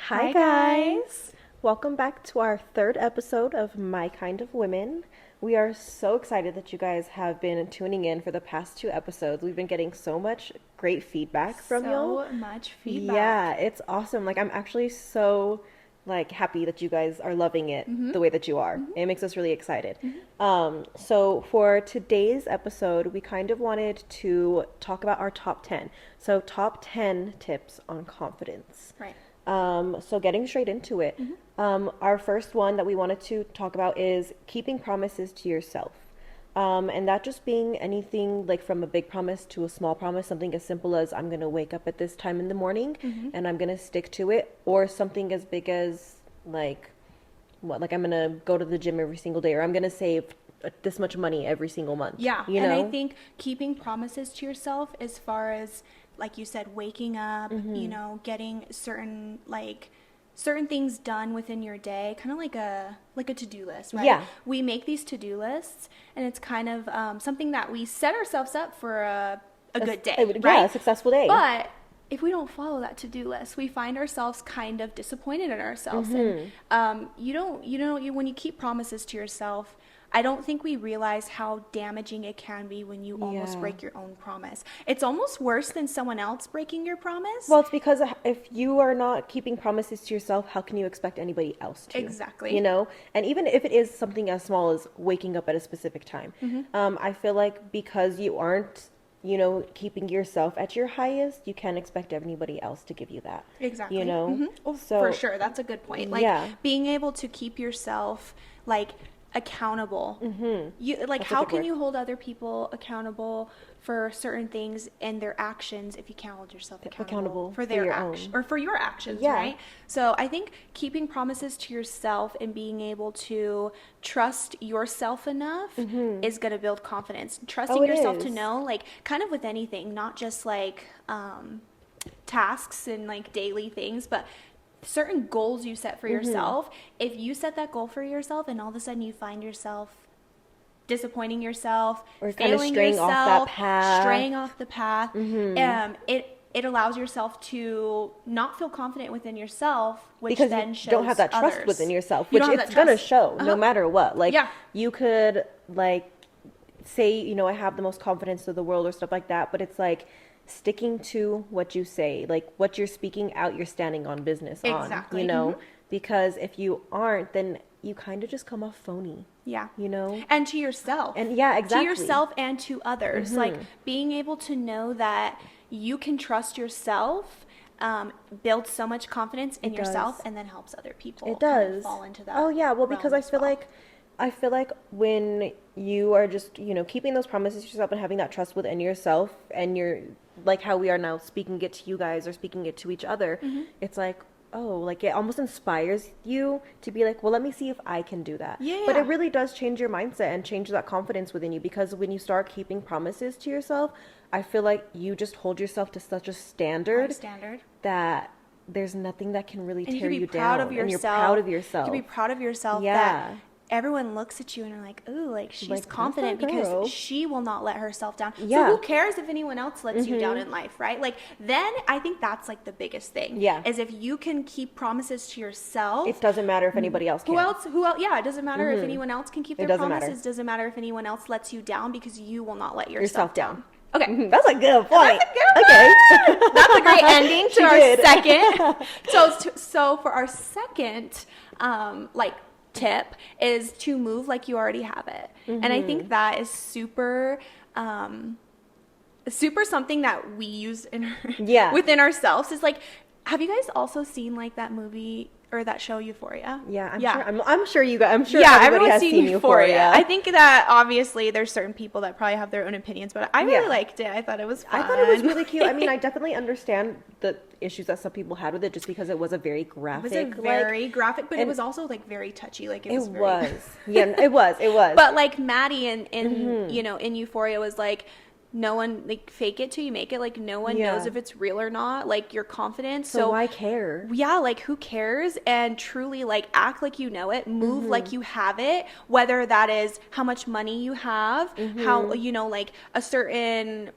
Hi, guys. Welcome back to our third episode of My Kind of Women. We are so excited that you guys have been tuning in for the past two episodes. We've been getting so much great feedback from you. So much feedback. Yeah, it's awesome. Like, I'm actually so happy that you guys are loving it the way that you are. It makes us really excited. So for today's episode, we kind of wanted to talk about our top 10. So top 10 tips on confidence. Right. So getting straight into it, our first one that we wanted to talk about is keeping promises to yourself. And that just being anything like from a big promise to a small promise, something as simple as I'm going to wake up at this time in the morning and I'm going to stick to it, or something as big as like I'm going to go to the gym every single day, or I'm going to save this much money every single month. Yeah. You and know? I think keeping promises to yourself as far as, like you said, waking up, getting certain things done within your day, kind of like a to-do list, right? Yeah. We make these to-do lists, and it's kind of something that we set ourselves up for a good day, right? Yeah, a successful day. But if we don't follow that to-do list, we find ourselves kind of disappointed in ourselves. And when you keep promises to yourself, I don't think we realize how damaging it can be when you almost break your own promise. It's almost worse than someone else breaking your promise. Well, it's because if you are not keeping promises to yourself, how can you expect anybody else to? Exactly. You know? And even if it is something as small as waking up at a specific time, I feel like because you aren't, keeping yourself at your highest, you can't expect anybody else to give you that. Exactly. So, for sure. That's a good point. Being able to keep yourself, accountable. How can you hold other people accountable for certain things and their actions if you can't hold yourself accountable for their actions or for your actions, right? So I think keeping promises to yourself and being able to trust yourself enough is going to build confidence. Trusting yourself to know, kind of with anything, not just tasks and daily things, but certain goals you set for yourself. If you set that goal for yourself and all of a sudden you find yourself disappointing yourself or failing yourself, straying off the path, it allows yourself to not feel confident within yourself, which because then you shows don't have that trust others. within yourself, which it's gonna show no matter what. You could say, I have the most confidence of the world or stuff like that, but it's sticking to what you say, what you're speaking out, you're standing on business on, because if you aren't, then you kind of just come off phony. Yeah. And to yourself. And exactly. To yourself and to others. Being able to know that you can trust yourself builds so much confidence in yourself and then helps other people kind of fall into that. Oh yeah, well, because I feel like when you are just, keeping those promises to yourself and having that trust within yourself, and you're like how we are now speaking it to you guys or speaking it to each other, it's it almost inspires you to be well, let me see if I can do that. Yeah. But it really does change your mindset and change that confidence within you, because when you start keeping promises to yourself, I feel like you just hold yourself to such a standard that there's nothing that can really tear you down. And you're proud of yourself. You can be proud of yourself that everyone looks at you and are like, ooh, she's confident because she will not let herself down. Yeah. So who cares if anyone else lets you down in life, right? Then I think that's the biggest thing. Yeah. Is if you can keep promises to yourself. It doesn't matter if anybody else can. Who else? Yeah, it doesn't matter if anyone else can keep their promises. It doesn't matter if anyone else lets you down, because you will not let yourself down. Okay. That's a good point. Okay. That's a great ending to our second. So for our second, tip is to move like you already have it. And I think that is super something that we use within ourselves. Is have you guys also seen that movie or that show Euphoria? Yeah, I'm sure you guys. I'm sure everyone has seen Euphoria. I think that obviously there's certain people that probably have their own opinions, but I really liked it. I thought it was fun. I thought it was really cute. I mean, I definitely understand the issues that some people had with it, just because it was a very graphic. It was very graphic, but it was also very touchy. It was. Yeah, it was. But Maddie in in Euphoria was no one fake it till you make it. No one knows if it's real or not. You're confident, so why care? Yeah, who cares? And truly act like you know it, move like you have it, whether that is how much money you have, how a certain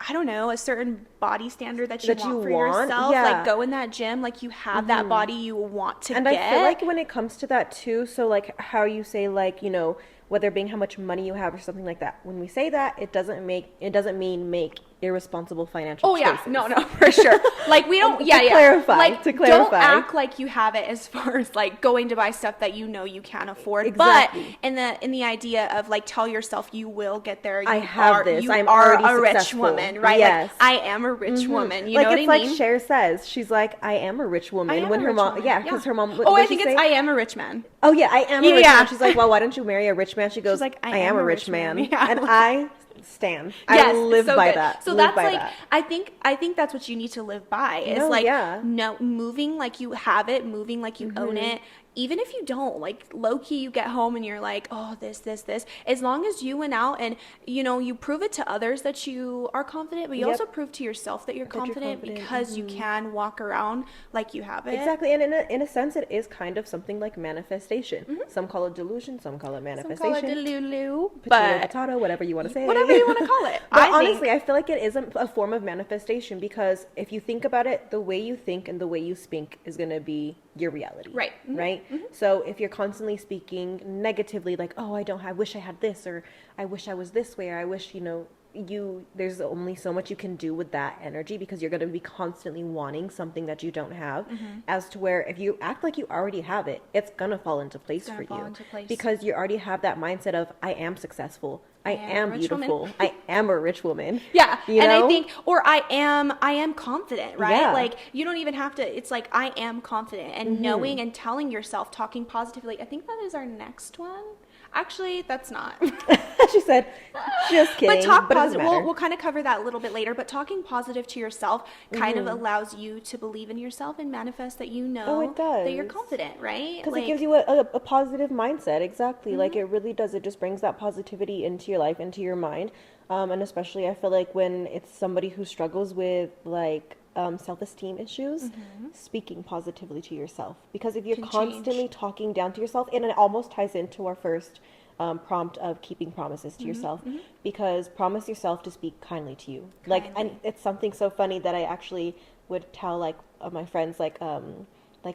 I don't know, a certain body standard that you want for yourself. Yeah. Like, go in that gym, like, you have that body you want to get. And I feel like when it comes to that too, so like how you say, like, you know, whether being how much money you have or something like that, when we say that, it doesn't mean make irresponsible financial choices. No, for sure. Like, we don't, to clarify. Don't act like you have it as far as, like, going to buy stuff that you know you can't afford. Exactly. But in the idea of, like, tell yourself you will get there. I have this. I'm already a rich woman, right? Yes. Like, I am a rich woman. You like, know what I mean? It's like Cher says. She's like, I am a rich woman. When her mom, because her mom. I think it's I am a rich man. Oh yeah, I am a rich man. She's like, well, why don't you marry a rich man? She goes, like, I am a rich man. Yeah. And I stand. I live by that. So that's like, I think that's what you need to live by. Is moving like you have it, moving like you own it. Even if you don't, like, low key, you get home and you're like, oh, this. As long as you went out and, you know, you prove it to others that you are confident, but you also prove to yourself that you're confident because you can walk around like you have it. Exactly. And in a sense, it is kind of something like manifestation. Some call it delusion, some call it manifestation. Some call it delulu. Potato, whatever you want to say. Whatever you want to call it. But honestly, I feel like it is a form of manifestation because if you think about it, the way you think and the way you speak is going to be your reality. Right. Right? So if you're constantly speaking negatively, like, oh, I wish I had this, or I wish I was this way, or I wish, you know, there's only so much you can do with that energy because you're going to be constantly wanting something that you don't have, as to where if you act like you already have it, it's going to fall into place for you because you already have that mindset of I am successful. I am beautiful. I am a rich woman. Yeah. You know? And I think, or I am confident, right? Yeah. Like, you don't even have to, it's like, I am confident and knowing and telling yourself, talking positively. I think that is our next one. Actually, that's not. She said, just kidding. But talk positive. We'll kind of cover that a little bit later. But talking positive to yourself kind of allows you to believe in yourself and manifest that you know that you're confident, right? Because it gives you a positive mindset. Exactly. Like, it really does. It just brings that positivity into your life, into your mind. And especially, I feel like when it's somebody who struggles with, like, self-esteem issues, speaking positively to yourself, because if you're constantly talking down to yourself, and it almost ties into our first prompt of keeping promises to yourself, because promise yourself to speak kindly to you. Like, and it's something so funny that I actually would tell, like, my friends, like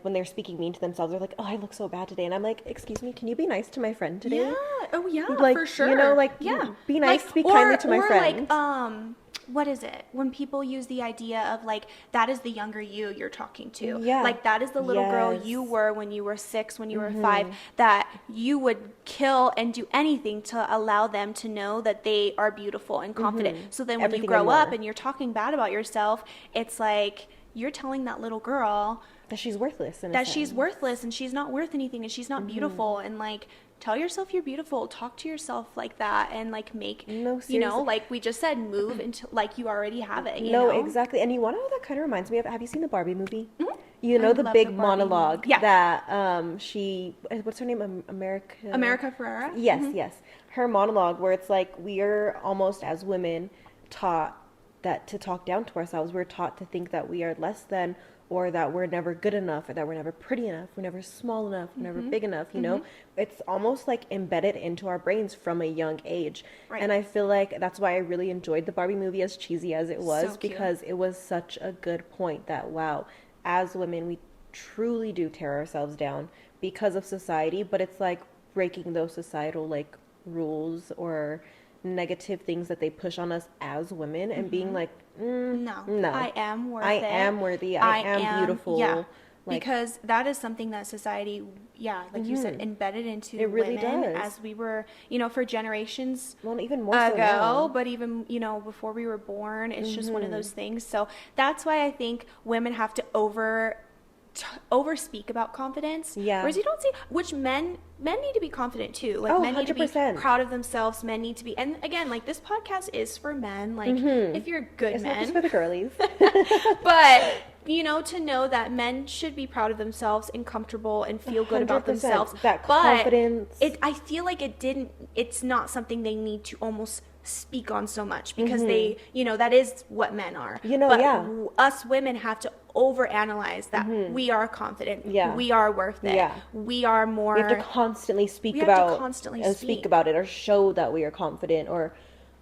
when they're speaking mean to themselves, they're like, oh, I look so bad today. And I'm like, excuse me, can you be nice to my friend today? Yeah. Oh, yeah, like, for sure. You know, like, be nice, speak kindly to my friend. Like, what is it? When people use the idea of, like, that is the younger you you're talking to. Yeah. Like, that is the little girl you were when you were 6, when you were 5, that you would kill and do anything to allow them to know that they are beautiful and confident. So then when you grow up and you're talking bad about yourself, it's like you're telling that little girl that she's worthless. She's worthless and she's not worth anything and she's not beautiful. And, like, tell yourself you're beautiful. Talk to yourself like that and, like, make, you know, like we just said, move into, like, you already have it, you know? Exactly. And you want to know, that kind of reminds me of, have you seen the Barbie movie? You know, the big monologue that what's her name? America Ferrera? Yes. Her monologue where it's like, we're almost as women taught that to talk down to ourselves. We're taught to think that we are less than, or that we're never good enough, or that we're never pretty enough, we're never small enough, we're never big enough, you know? It's almost like embedded into our brains from a young age. Right. And I feel like that's why I really enjoyed the Barbie movie, as cheesy as it was, because it was such a good point that, wow, as women, we truly do tear ourselves down because of society, but it's like breaking those societal, like, rules or negative things that they push on us as women and being like, no, I am worth it. I am worthy. I am beautiful. Yeah. Like, because that is something that society, like you said, embedded into women as we were, you know, for generations even more ago, so now. but even, you know, before we were born, it's just one of those things. So that's why I think women have to over speak about confidence. Yeah. Whereas you don't see, which men need to be confident too. Like, men 100%. Need to be proud of themselves. Men need to be, and again, like, this podcast is for men. Like, if you're good it's men. It's not just for the girlies. But, you know, to know that men should be proud of themselves and comfortable and feel good about themselves. That confidence. But I feel like it's not something they need to almost speak on so much because they, you know, that is what men are. You know, but us women have to overanalyze that we are confident. Yeah. We are worth it. Yeah. We are more. We have to constantly speak about it or show that we are confident, or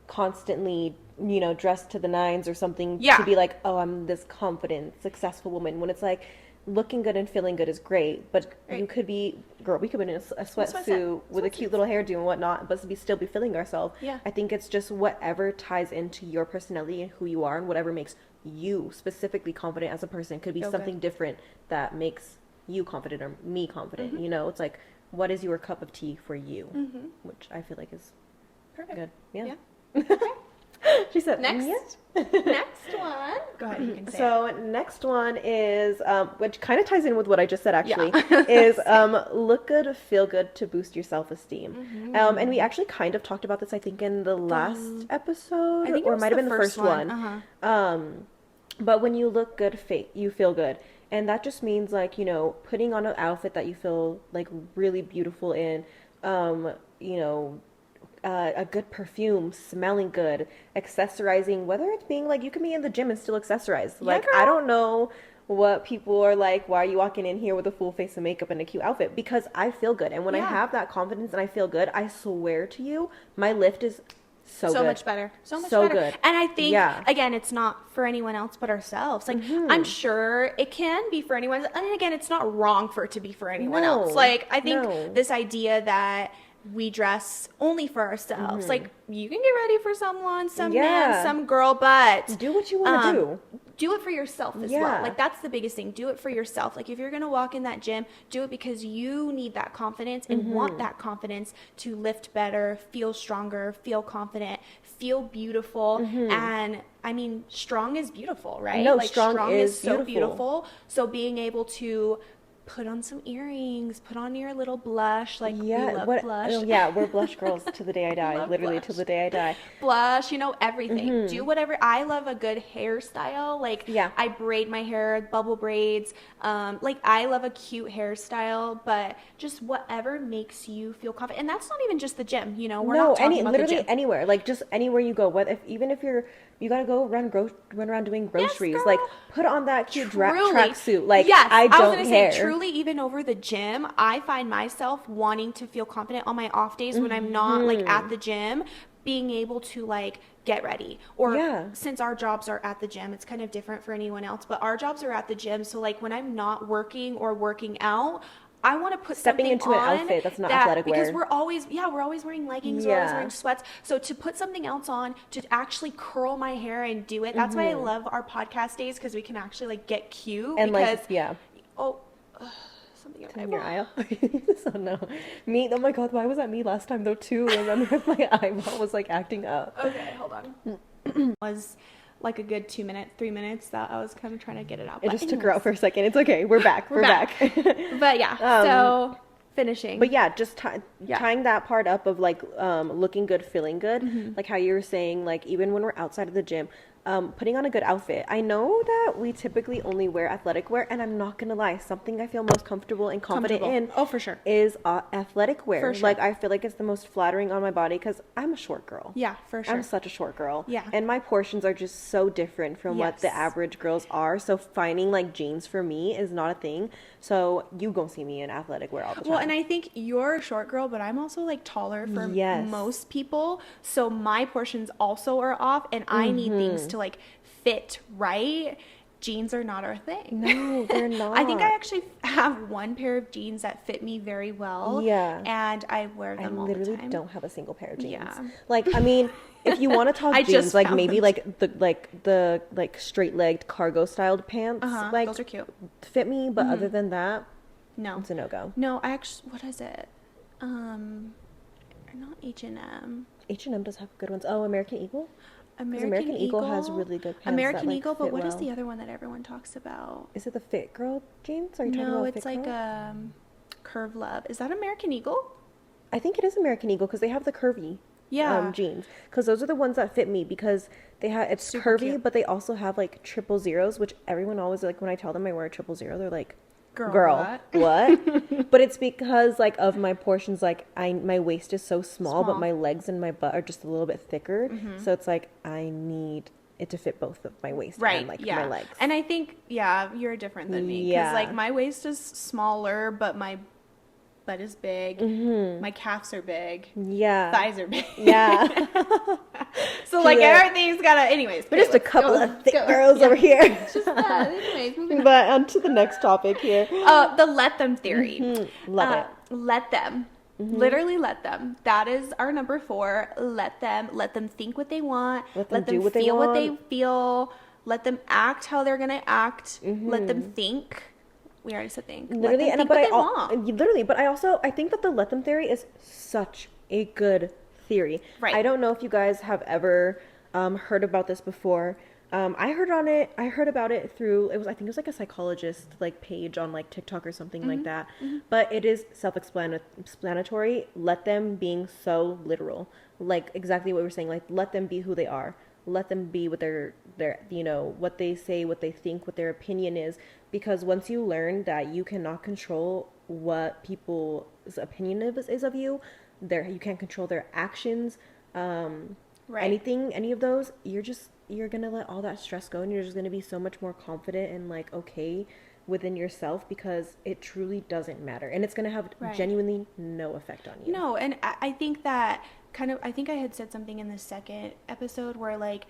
constantly you know, dressed to the nines or something Yeah. to be like, oh, I'm this confident, successful woman. When it's like, looking good and feeling good is great, but you could be, girl, we could be in a sweatsuit with a cute little hairdo and whatnot, but still be feeling ourselves. Yeah. I think it's just whatever ties into your personality and who you are and whatever makes you specifically confident as a person. Could be something different that makes you confident or me confident. You know, it's like, what is your cup of tea for you? Which I feel like is good. Yeah. She said, next. Next one. Go ahead, you can say it. Next one is, which kind of ties in with what I just said actually, is look good, feel good to boost your self-esteem. And we actually kind of talked about this, I think, in the last episode, or it might have been the first one. But when you look good, you feel good. And that just means, like, you know, putting on an outfit that you feel like really beautiful in, you know, a good perfume, smelling good, accessorizing, whether it's being like, you can be in the gym and still accessorize. Like, I don't know what people are like, why are you walking in here with a full face of makeup and a cute outfit? Because I feel good. And when I have that confidence and I feel good, I swear to you, my lift is so good. Much better. So much better. Good. And I think, again, it's not for anyone else but ourselves. Like, I'm sure it can be for anyone. And again, it's not wrong for it to be for anyone else. Like, I think this idea that we dress only for ourselves. Like, you can get ready for someone, some man, some girl, but do what you want to do. Do it for yourself as well. Like, that's the biggest thing. Do it for yourself. Like, if you're going to walk in that gym, do it because you need that confidence and want that confidence to lift better, feel stronger, feel confident, feel beautiful. And I mean, strong is beautiful, right? No, like, strong is so beautiful. So being able to put on some earrings, put on your little blush, like we love blush. Oh, yeah, we're blush girls to the day I die, literally till the day I die. Blush, you know, everything. Do whatever. I love a good hairstyle. Like, I braid my hair, bubble braids. Like, I love a cute hairstyle, but just whatever makes you feel confident. And that's not even just the gym, you know. We're not talking about literally the gym. Anywhere, like just anywhere you go. Even if you gotta go run around doing groceries, like put on that cute tracksuit. Like, I don't care. Say, truly, even over the gym, I find myself wanting to feel confident on my off days when I'm not like at the gym, being able to like get ready. Or since our jobs are at the gym, it's kind of different for anyone else, but our jobs are at the gym. So like when I'm not working or working out, I want to put stepping something into on an outfit that's not athletic wear. Because we're always wearing leggings, we're always wearing sweats. So to put something else on, to actually curl my hair and do it, that's why I love our podcast days, because we can actually like get cute. And because, something in your eye. So no, me. Oh my god, why was that me last time though too? I remember my eyeball was like acting up. Okay, hold on. Was like a good 3 minutes that I was kind of trying to get it out. It just took her out for a second. It's okay. We're back. We're back. But yeah, so finishing. But yeah, just tying that part up of like looking good, feeling good. Like how you were saying, like even when we're outside of the gym, putting on a good outfit. I know that we typically only wear athletic wear, and I'm not gonna lie, something I feel most comfortable and confident in, for sure, is athletic wear. For sure. Like I feel like it's the most flattering on my body because I'm a short girl. Yeah, for sure. I'm such a short girl. Yeah. And my portions are just so different from what the average girls are. So finding like jeans for me is not a thing. So you gonna see me in athletic wear all the time. Well, and I think you're a short girl, but I'm also like taller for most people. So my portions also are off, and I need things to like fit right. Jeans are not our thing. No, they're not. I think I actually have one pair of jeans that fit me very well. Yeah. And I wear them all the time. I literally don't have a single pair of jeans. Yeah. Like, I mean, if you want to talk jeans, like maybe like the straight-legged cargo styled pants, like those are cute. Fit me, but other than that, no. It's a no-go. No, I actually, what is it? Not H&M. H&M does have good ones. Oh, American Eagle? American Eagle has really good pants. American Eagle, but what well. is the other one that everyone talks about? Is it the Fit Girl jeans? Are you talking about No, it's like Curve Love. Is that American Eagle? I think it is American Eagle because they have the curvy jeans. Because those are the ones that fit me because it's super curvy, cute. But they also have like 000s, which everyone always like when I tell them I wear a 000, they're like, Girl, what? But it's because like of my portions, like my waist is so small, but my legs and my butt are just a little bit thicker. So it's like I need it to fit both of my waist and like my legs. And I think you're different than me because like my waist is smaller, but my butt is big, my calves are big, thighs are big. Yeah. So like everything's gotta, anyways. We're just a couple of thick girls over here. It's just that. Anyways, moving on. But on to the next topic here. The let them theory. Love it. Let them. Literally let them. That is our number 4. Let them think what they want. Let them do what they feel want. what they feel. Let them act how they're gonna act. Let them think. We already said think. Literally, let them think what they want. Literally, but I think that the let them theory is such a good theory. Right. I don't know if you guys have ever heard about this before. I heard about it through, I think it was like a psychologist like page on like TikTok or something like that. But it is self-explanatory. Let them being so literal, like exactly what we're saying. Like let them be who they are. Let them be what their what they say, what they think, what their opinion is. Because once you learn that you cannot control what people's opinion is of you, you can't control their actions, anything, any of those, you're gonna let all that stress go, and you're just gonna be so much more confident and like okay within yourself, because it truly doesn't matter, and it's gonna have genuinely no effect on you. No, and I think that I think I had said something in the second episode where like,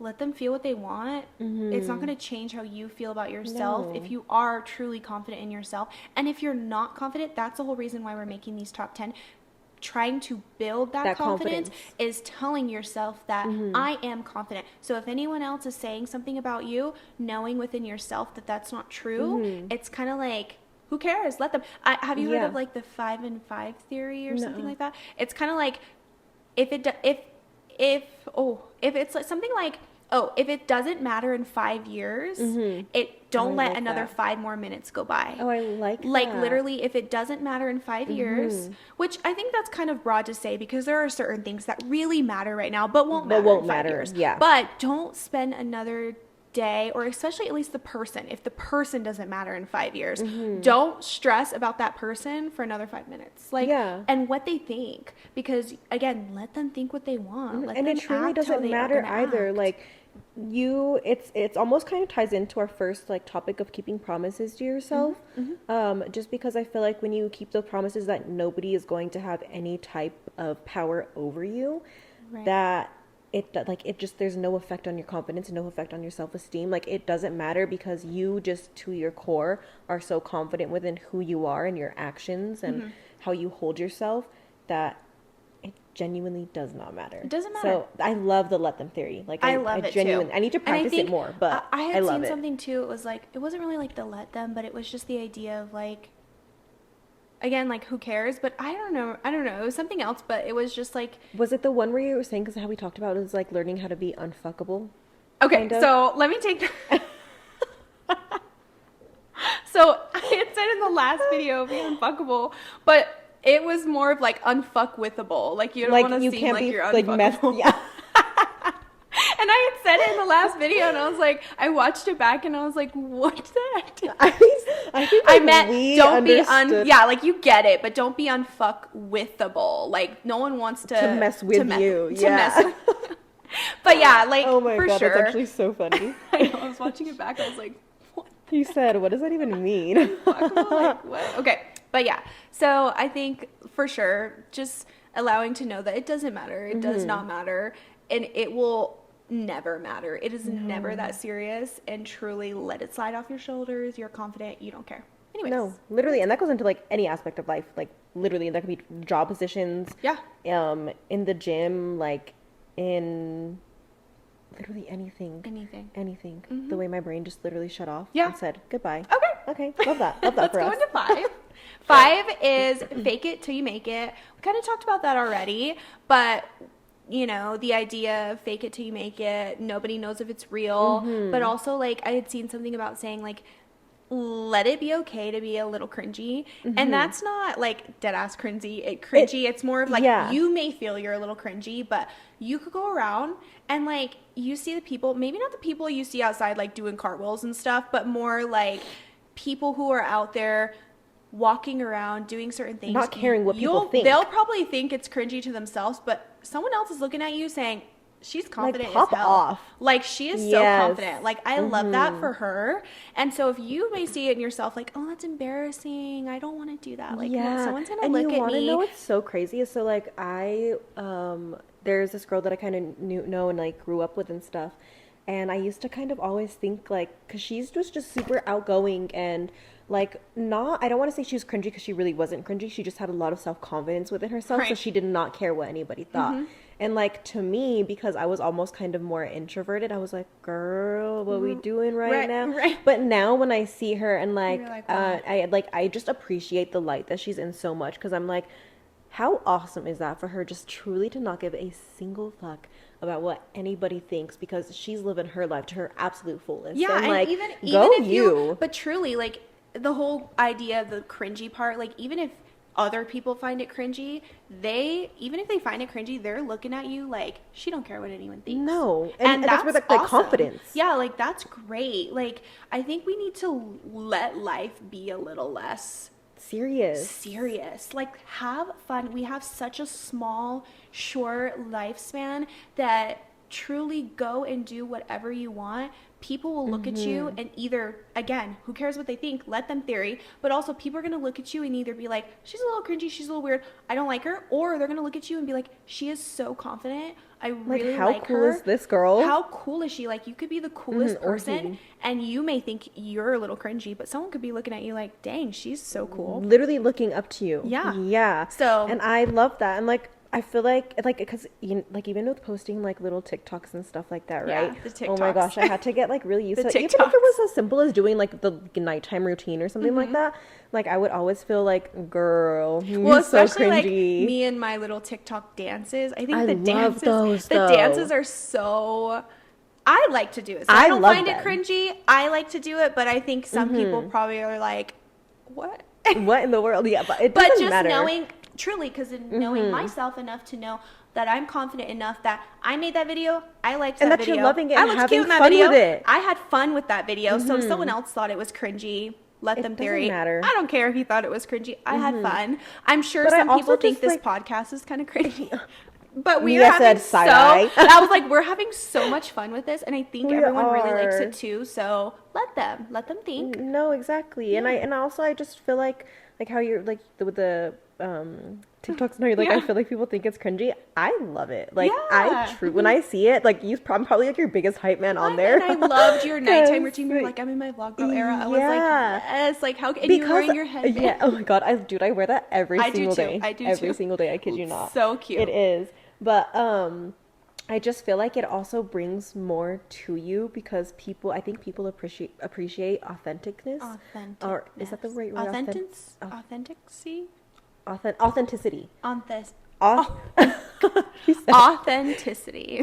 let them feel what they want. It's not going to change how you feel about yourself if you are truly confident in yourself. And if you're not confident, that's the whole reason why we're making these top 10. Trying to build that confidence is telling yourself that I am confident. So if anyone else is saying something about you, knowing within yourself that that's not true, it's kind of like, who cares? Let them. Have you heard of like the 5 and 5 theory or something like that? It's kind of like, if it's like something like, if it doesn't matter in 5 years, don't let another 5 more minutes go by. Oh, I like that. Like literally, if it doesn't matter in 5 years, which I think that's kind of broad to say, because there are certain things that really matter right now, but won't matter in 5 years. Yeah. But don't spend another day, or especially at least the person, if the person doesn't matter in 5 years, don't stress about that person for another 5 minutes, like, and what they think, because again, let them think what they want. Let and them it truly act how doesn't they matter are gonna either. act. Like it's almost kind of ties into our first like topic of keeping promises to yourself. Just because I feel like when you keep those promises that nobody is going to have any type of power over you, that there's no effect on your confidence, no effect on your self-esteem. Like it doesn't matter, because you just to your core are so confident within who you are and your actions and how you hold yourself, that it genuinely does not matter. It doesn't matter. So I love the let them theory. Like I love it genuinely, too. I need to practice it more, but I had love seen it. something too. It was like, it wasn't really like the let them, but it was just the idea of like, again, like who cares? But I don't know. It was something else, but it was just like. Was it the one where you were saying, because how we talked about it was like learning how to be unfuckable? Okay, kind of? So let me take that. So I had said in the last video, be unfuckable, but it was more of like unfuckwithable. Like you don't Like want to you seem can't like be you're like unfuckable. yeah. And I had said it in the last video, and I was like, I watched it back, and I was like, what the heck? I think I meant don't be understood. like you get it, but don't be unfuckwithable. Like no one wants to mess with you. To mess with. But yeah, like oh my for god, sure. that's actually so funny. I know. I was watching it back. I was like, what? He said, "What does that even mean?" Like, what? Okay, but yeah. So I think for sure, just allowing to know that it doesn't matter. It does not matter, and it will never matter. It is never that serious, and truly let it slide off your shoulders. You're confident. You don't care. Anyways. No, literally, and that goes into like any aspect of life. Like literally, that could be job positions. Yeah. In the gym, like in literally anything. Anything. The way my brain just literally shut off and said goodbye. Okay. Love that. Love that Let's for go us. into 5. 5 is fake it till you make it. We kind of talked about that already, but you know, the idea of fake it till you make it, nobody knows if it's real, but also like I had seen something about saying like, let it be okay to be a little cringy. And that's not like dead ass cringy. It's more of like, you may feel you're a little cringy, but you could go around and like you see the people, maybe not the people you see outside like doing cartwheels and stuff, but more like people who are out there walking around doing certain things, not caring what people think. They'll probably think it's cringy to themselves, but someone else is looking at you saying, she's confident pop as hell. off. Like, she is so confident. Like, I love that for her. And so if you may see it in yourself, like, oh, that's embarrassing, I don't want to do that. Like, no, someone's gonna look at me. And you want to know what's so crazy is, so like there's this girl that I kind of know and like grew up with and stuff, and I used to kind of always think like, because she's just super outgoing and like, not, I don't want to say she was cringy, because she really wasn't cringy. She just had a lot of self-confidence within herself, so she did not care what anybody thought. And like, to me, because I was almost kind of more introverted, I was like, girl, what are we doing right now? But now when I see her and like, wow. I just appreciate the light that she's in so much, because I'm like, how awesome is that for her, just truly to not give a single fuck about what anybody thinks, because she's living her life to her absolute fullest. Yeah, and like, even go if you, but truly, like, the whole idea of the cringy part, like, even if other people find it cringy, even if they find it cringy, they're looking at you like, she don't care what anyone thinks. No. And that's where the awesome. Confidence. Yeah, like, that's great. Like, I think we need to let life be a little less serious. Like, have fun. We have such a small, short lifespan that truly go and do whatever you want. People will look at you and either, again, who cares what they think, let them theory, but also people are going to look at you and either be like, she's a little cringy, she's a little weird, I don't like her, or they're going to look at you and be like, she is so confident, I really like her. How cool is this girl? How cool is she? Like, you could be the coolest person and you may think you're a little cringy, but someone could be looking at you like, dang, she's so cool. Literally looking up to you. Yeah. So, and I love that. And like, I feel like because like, even with posting like little TikToks and stuff like that, right? Yeah, the TikToks. Oh my gosh, I had to get like really used to it. Even if it was as simple as doing like the nighttime routine or something like that, like, I would always feel like, girl, well, especially so cringy. Like me and my little TikTok dances. I think I love those, the dances are so. I like to do it. So I don't find it cringy. I like to do it, but I think some people probably are like, what? What in the world? Yeah, but it doesn't matter. Knowing. Truly, because in knowing myself enough to know that I'm confident enough that I made that video, I liked that video. And that you're loving it and having fun with it. I had fun with that video. So if someone else thought it was cringy, let them theory. It doesn't matter. I don't care if you thought it was cringy. I had fun. I'm sure some people think this podcast is kind of cringy. But we are having I was like, we're having so much fun with this, and I think everyone really likes it too. So let them think. No, exactly. Yeah. And I just feel like how you're like with the TikToks now, you're like, I feel like people think it's cringy. I love it. Like, when I see it, like, I'm probably like your biggest hype man on there. And I loved your nighttime routine. You're like, I'm in my vlog girl era. I was like, yes, like, how? And you're wearing your headband. Yeah. Oh my god, I wear that every single day. I do too. Every single day. I kid you not. So cute. It is. But I just feel like it also brings more to you, because I think people appreciate authenticness. Or is that the right word? Authenticity. Authenticity. Authenticity.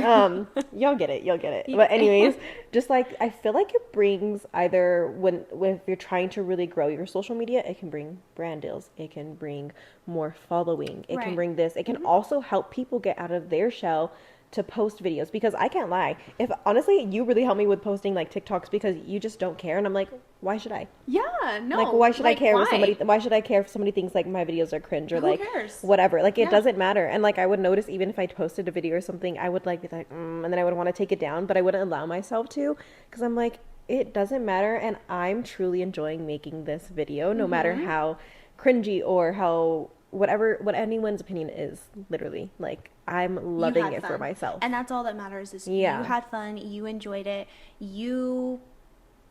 You'll get it. But anyways, just like, I feel like it brings either if you're trying to really grow your social media, it can bring brand deals, it can bring more following, it can bring this, it can also help people get out of their shell to post videos, because I can't lie, if honestly you really help me with posting like TikToks, because you just don't care, and I'm like, why should I? Yeah, no. Like, why should I care why should I care if somebody thinks like my videos are cringe, or like, who cares? Whatever. Like, it doesn't matter. And like, I would notice even if I posted a video or something, I would like be like, and then I would want to take it down, but I wouldn't allow myself to, because I'm like, it doesn't matter, and I'm truly enjoying making this video, no matter how cringy or how what anyone's opinion is. Literally, like, I'm loving it for myself, and that's all that matters. Is you had fun, you enjoyed it, you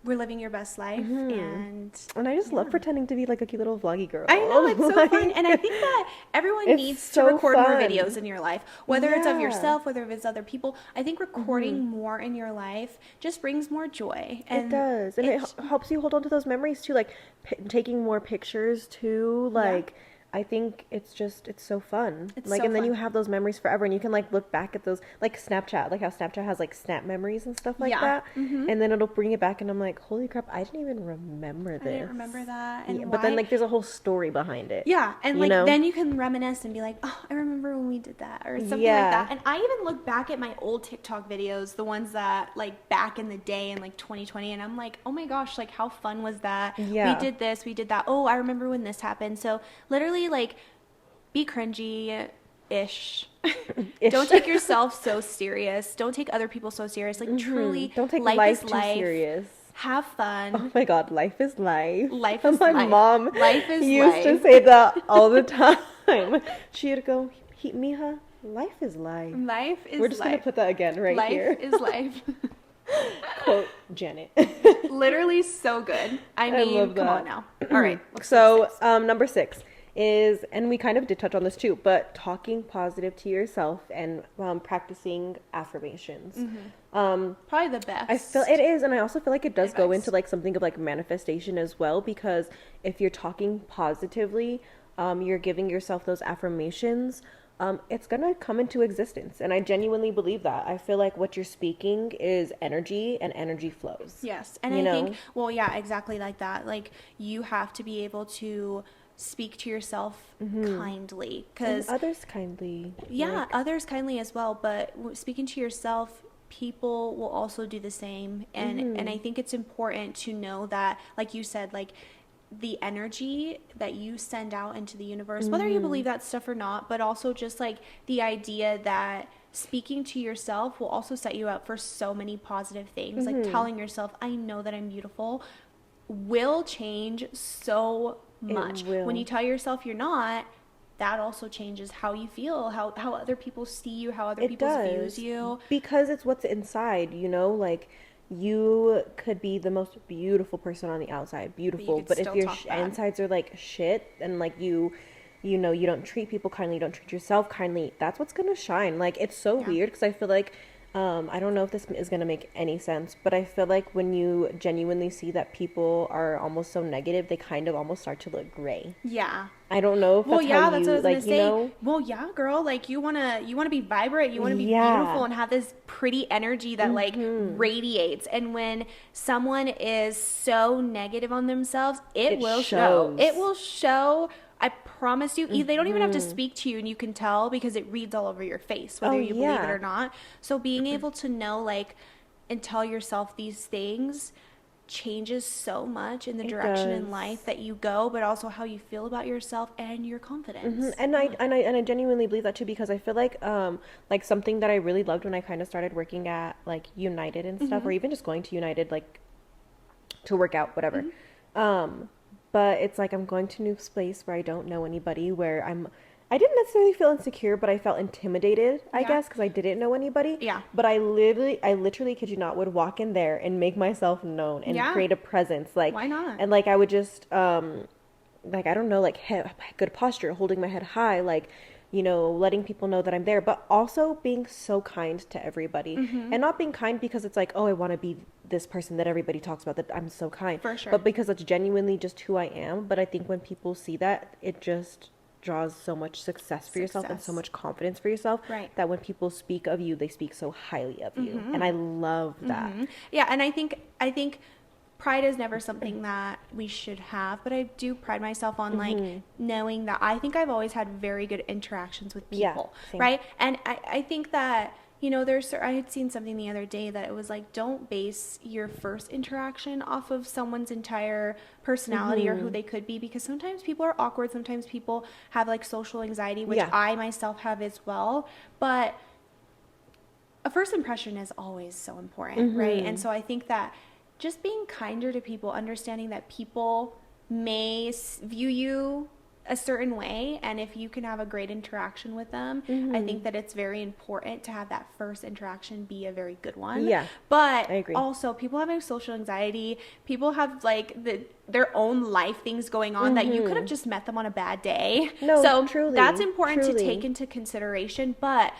were living your best life, and I just love pretending to be like a cute little vloggy girl. I know, it's so fun, and I think that everyone needs to record more videos in your life, whether it's of yourself, whether it's other people. I think recording more in your life just brings more joy, and it does, and it helps you hold on to those memories too, like taking more pictures too, like. I think it's so fun. And then you have those memories forever, and you can like look back at those, like Snapchat, like how Snapchat has like snap memories and stuff like that. And then it'll bring it back, and I'm like, holy crap, I didn't even remember this. I didn't remember that. And but then like there's a whole story behind it. Yeah, and like then you can reminisce and be like, oh, I remember when we did that, or something like that. And I even look back at my old TikTok videos, the ones that like back in the day in like 2020, and I'm like, oh my gosh, like how fun was that? Yeah. We did this, we did that. Oh, I remember when this happened. So literally, like, be cringy, ish. Don't take yourself so serious. Don't take other people so serious. Like truly, don't take life too serious. Have fun. Oh my God, life is life. Life is my life. mom Life is used to life. say that all the time. She'd go, Mija, life is life. Life is We're just life. gonna put that again right here. Life is life. Quote Janet. Literally so good. I mean, love come that. on now. All right. So number 6 is, and we kind of did touch on this too, but talking positive to yourself and practicing affirmations. Probably the best. I feel it is, and I also feel like it does go Advice. into like something of like manifestation as well, because if you're talking positively, you're giving yourself those affirmations, it's gonna come into existence. And I genuinely believe that. I feel like what you're speaking is energy, and energy flows. Yes. And I think, well, yeah, exactly like that. Like you have to be able to speak to yourself kindly, because others kindly. yeah, others kindly as well. But speaking to yourself, people will also do the same. And I think it's important to know that, like you said, like the energy that you send out into the universe, whether you believe that stuff or not, but also just like the idea that speaking to yourself will also set you up for so many positive things. Like telling yourself, I know that I'm beautiful, will change so much. When you tell yourself you're not, that also changes how you feel, how other people see you, how other people views you. Because it's what's inside, like you could be the most beautiful person on the outside, beautiful, but if your insides are like shit, and like you don't treat people kindly, you don't treat yourself kindly, that's what's gonna shine. Like it's so weird, because I feel like I don't know if this is going to make any sense, but I feel like when you genuinely see that people are almost so negative, they kind of almost start to look gray. Yeah. I don't know if that's how that's you, what I was like, gonna say. Well, yeah, girl, like you wanna be vibrant, you wanna be beautiful and have this pretty energy that like radiates. And when someone is so negative on themselves, it will show. It will show. I promise you. They don't even have to speak to you, and you can tell because it reads all over your face, whether you believe it or not. So being able to know, like, and tell yourself these things changes so much in the direction in life that you go, but also how you feel about yourself and your confidence. And I genuinely believe that too, because I feel like something that I really loved when I kind of started working at like United and stuff, or even just going to United like to work out, whatever. But it's like I'm going to a new place where I don't know anybody, where I didn't necessarily feel insecure, but I felt intimidated, I guess, because I didn't know anybody. Yeah. But I literally, kid you not, would walk in there and make myself known and create a presence. Like, why not? And like I would just like, I don't know, like good posture, holding my head high, like, letting people know that I'm there, but also being so kind to everybody. And not being kind because it's like, oh, I want to be this person that everybody talks about, that I'm so kind. For sure. But because it's genuinely just who I am. But I think when people see that, it just draws so much success for yourself and so much confidence for yourself, that when people speak of you, they speak so highly of you. And I love that. Yeah, and I think pride is never something that we should have, but I do pride myself on like knowing that I think I've always had very good interactions with people, right? And I think that, I had seen something the other day that it was like, don't base your first interaction off of someone's entire personality or who they could be, because sometimes people are awkward, sometimes people have like social anxiety, which I myself have as well, but a first impression is always so important, right? And so I think that just being kinder to people, understanding that people may view you a certain way, and if you can have a great interaction with them, I think that it's very important to have that first interaction be a very good one. Yeah, but I agree. Also, people having social anxiety, people have like their own life things going on that you could have just met them on a bad day. No, so truly, that's important to take into consideration. But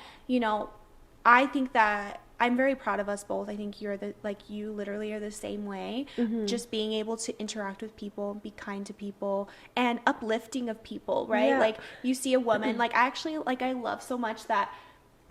I think that I'm very proud of us both. I think you literally are the same way. Just being able to interact with people, be kind to people, and uplifting of people, right? Yeah. Like you see a woman, like I love so much that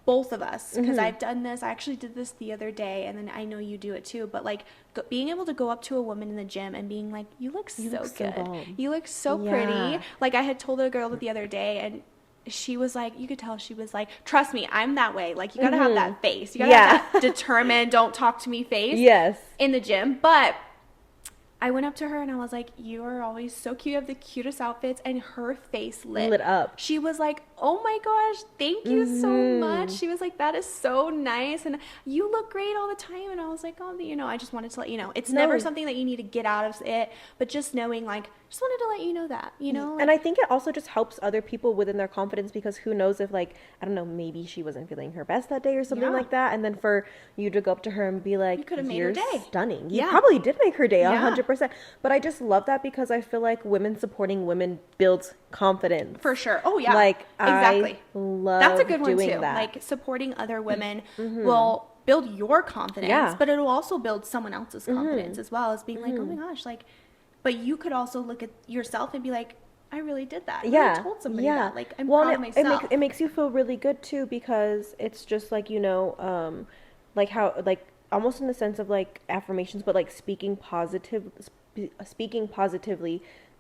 both of us, because I've done this, I actually did this the other day, and then I know you do it too, but like being able to go up to a woman in the gym and being like, you look so good. You look so pretty. Like I had told a girl the other day, and she was like, you could tell she was like, trust me, I'm that way. Like, you gotta have that face. You gotta have that determined, don't talk to me face. Yes. In the gym. But I went up to her and I was like, you are always so cute. You have the cutest outfits. And her face lit up. She was like, oh my gosh, thank you so much. She was like, that is so nice. And you look great all the time. And I was like, oh, you know, I just wanted to let you know. It's never something that you need to get out of it, but just knowing, like, just wanted to let you know that, you know? And I think it also just helps other people within their confidence, because who knows if, like, I don't know, maybe she wasn't feeling her best that day or something like that. And then for you to go up to her and be like, you could have made her day. Stunning. You probably did make her day 100%. But I just love that, because I feel like women supporting women builds confidence. For sure. Oh yeah. Like, exactly. I love That's a good one doing too. that. Like, supporting other women will build your confidence, but it'll also build someone else's confidence as well, as being like, oh my gosh, like, but you could also look at yourself and be like, I really did that. I told somebody that. Like, I'm proud of myself. It makes you feel really good too, because it's just like, you know, like how, like, almost in the sense of like affirmations, but like speaking positively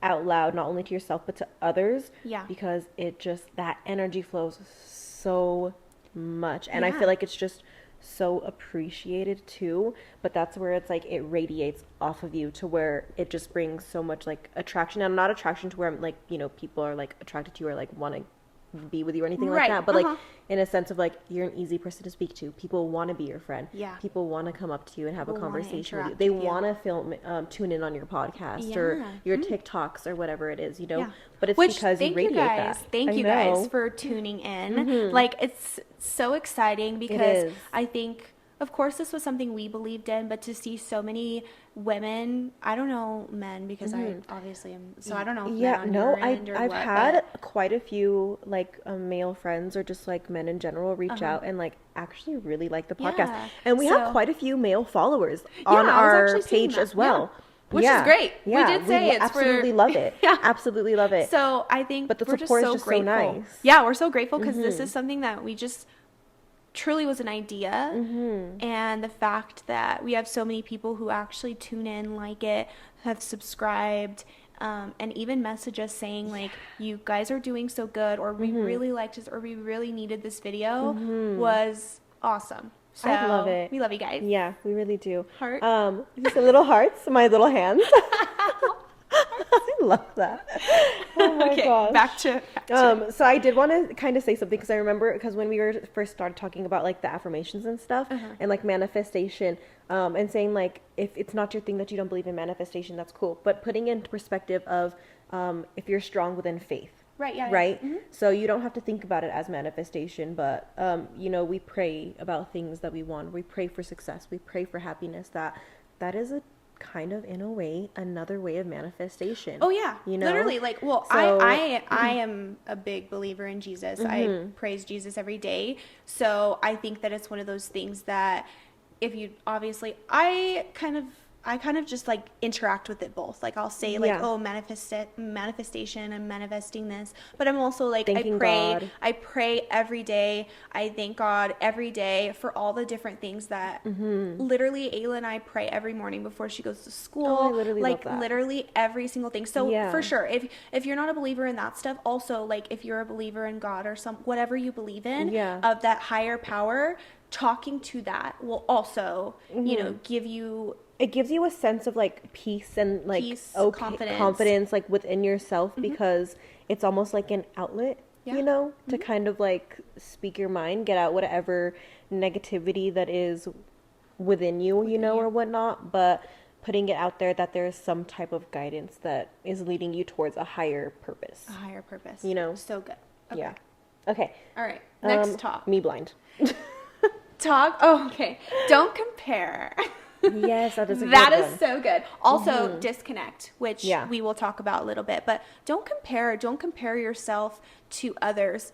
out loud, not only to yourself but to others. Yeah. Because it just, that energy flows so much, and I feel like it's just so appreciated too. But that's where it's like it radiates off of you to where it just brings so much like attraction, and not attraction to where I'm like, you know, people are like attracted to you or like want to be with you or anything like that, but like in a sense of like, you're an easy person to speak to. People want to be your friend. People want to come up to you and have a conversation with you. They want to tune in on your podcast or your TikToks or whatever it is, you know. But it's because you radiate that. Thank you guys for tuning in. Like, it's so exciting, because I think, of course, this was something we believed in, but to see so many women, I don't know men, because I obviously am, so I don't know. I've had quite a few like male friends or just like men in general reach out and like actually really like the podcast, and we have quite a few male followers on our page as well. Which is great. We did say it's absolutely love it. Absolutely love it. So I think but the support is just grateful. So nice. Yeah, we're so grateful, because this is something that we just truly was an idea, and the fact that we have so many people who actually tune in, like it, have subscribed, and even message us saying like, you guys are doing so good, or we really liked this, or we really needed this video, was awesome. So I love it. We love you guys. Yeah, we really do. Heart. Just a little hearts, my little hands. I love that. Oh my gosh. Back to so I did want to kind of say something, because I remember, because when we were first started talking about like the affirmations and stuff, and like manifestation, and saying like, if it's not your thing that you don't believe in manifestation, that's cool, but putting into perspective of if you're strong within faith. Right, yeah. Right? So you don't have to think about it as manifestation, but, you know, we pray about things that we want. We pray for success. We pray for happiness. That is a kind of, in a way, another way of manifestation. Oh, yeah. You know? Literally, like, well, so, I am a big believer in Jesus. I praise Jesus every day. So I think that it's one of those things that if you, obviously, I kind of just like interact with it both. Like, I'll say like, oh, manifestation, I'm manifesting this, but I'm also like, I pray every day. I thank God every day for all the different things that literally Ayla and I pray every morning before she goes to school. Oh, I literally like love that. Literally every single thing. So for sure, if you're not a believer in that stuff, also like if you're a believer in God or whatever you believe in, of that higher power, talking to that will also, you know, it gives you a sense of like peace and like confidence like within yourself, because it's almost like an outlet, you know, to kind of like speak your mind, get out whatever negativity that is within you, you know, or whatnot, but putting it out there that there's some type of guidance that is leading you towards a higher purpose. You know? So good. Okay. Yeah. Okay. All right. Next talk. Me blind. Talk. Oh, okay. Don't compare. Yes, that is a good That one. is so good. Also, disconnect, which we will talk about a little bit, but don't compare yourself to others,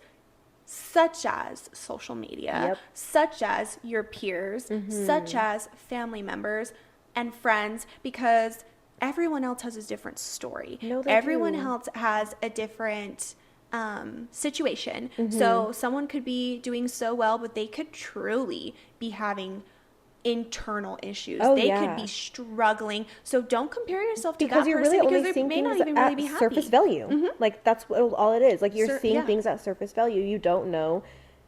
such as social media, such as your peers, such as family members and friends, because everyone else has a different story. Everyone else has a different situation. So someone could be doing so well, but they could truly be having internal issues. Could be struggling. So don't compare yourself to because that you're person, really because only seeing may not things even at really be happy. Surface value. Like that's all it is. Like you're seeing things at surface value. You don't know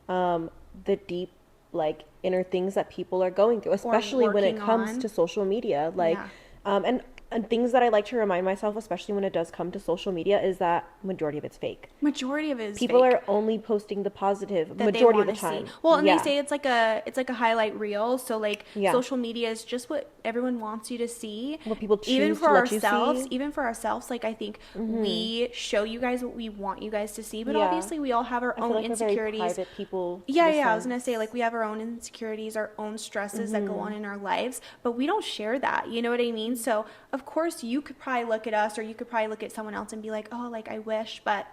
the deep like inner things that people are going through, especially when it comes to social media. Like and And things that I like to remind myself, especially when it does come to social media, is that majority of it's fake. Majority of it is people fake. are only posting the positive That majority of the time. See. Well, and they say it's like a highlight reel. So like social media is just what everyone wants you to see. What people choose even for to let ourselves, you see. even for ourselves, like I think we show you guys what we want you guys to see. But obviously we all have our own insecurities. We're very private people. I was gonna say, like, we have our own insecurities, our own stresses that go on in our lives, but we don't share that. You know what I mean? So of course you could probably look at us, or you could probably look at someone else and be like, oh, like I wish, but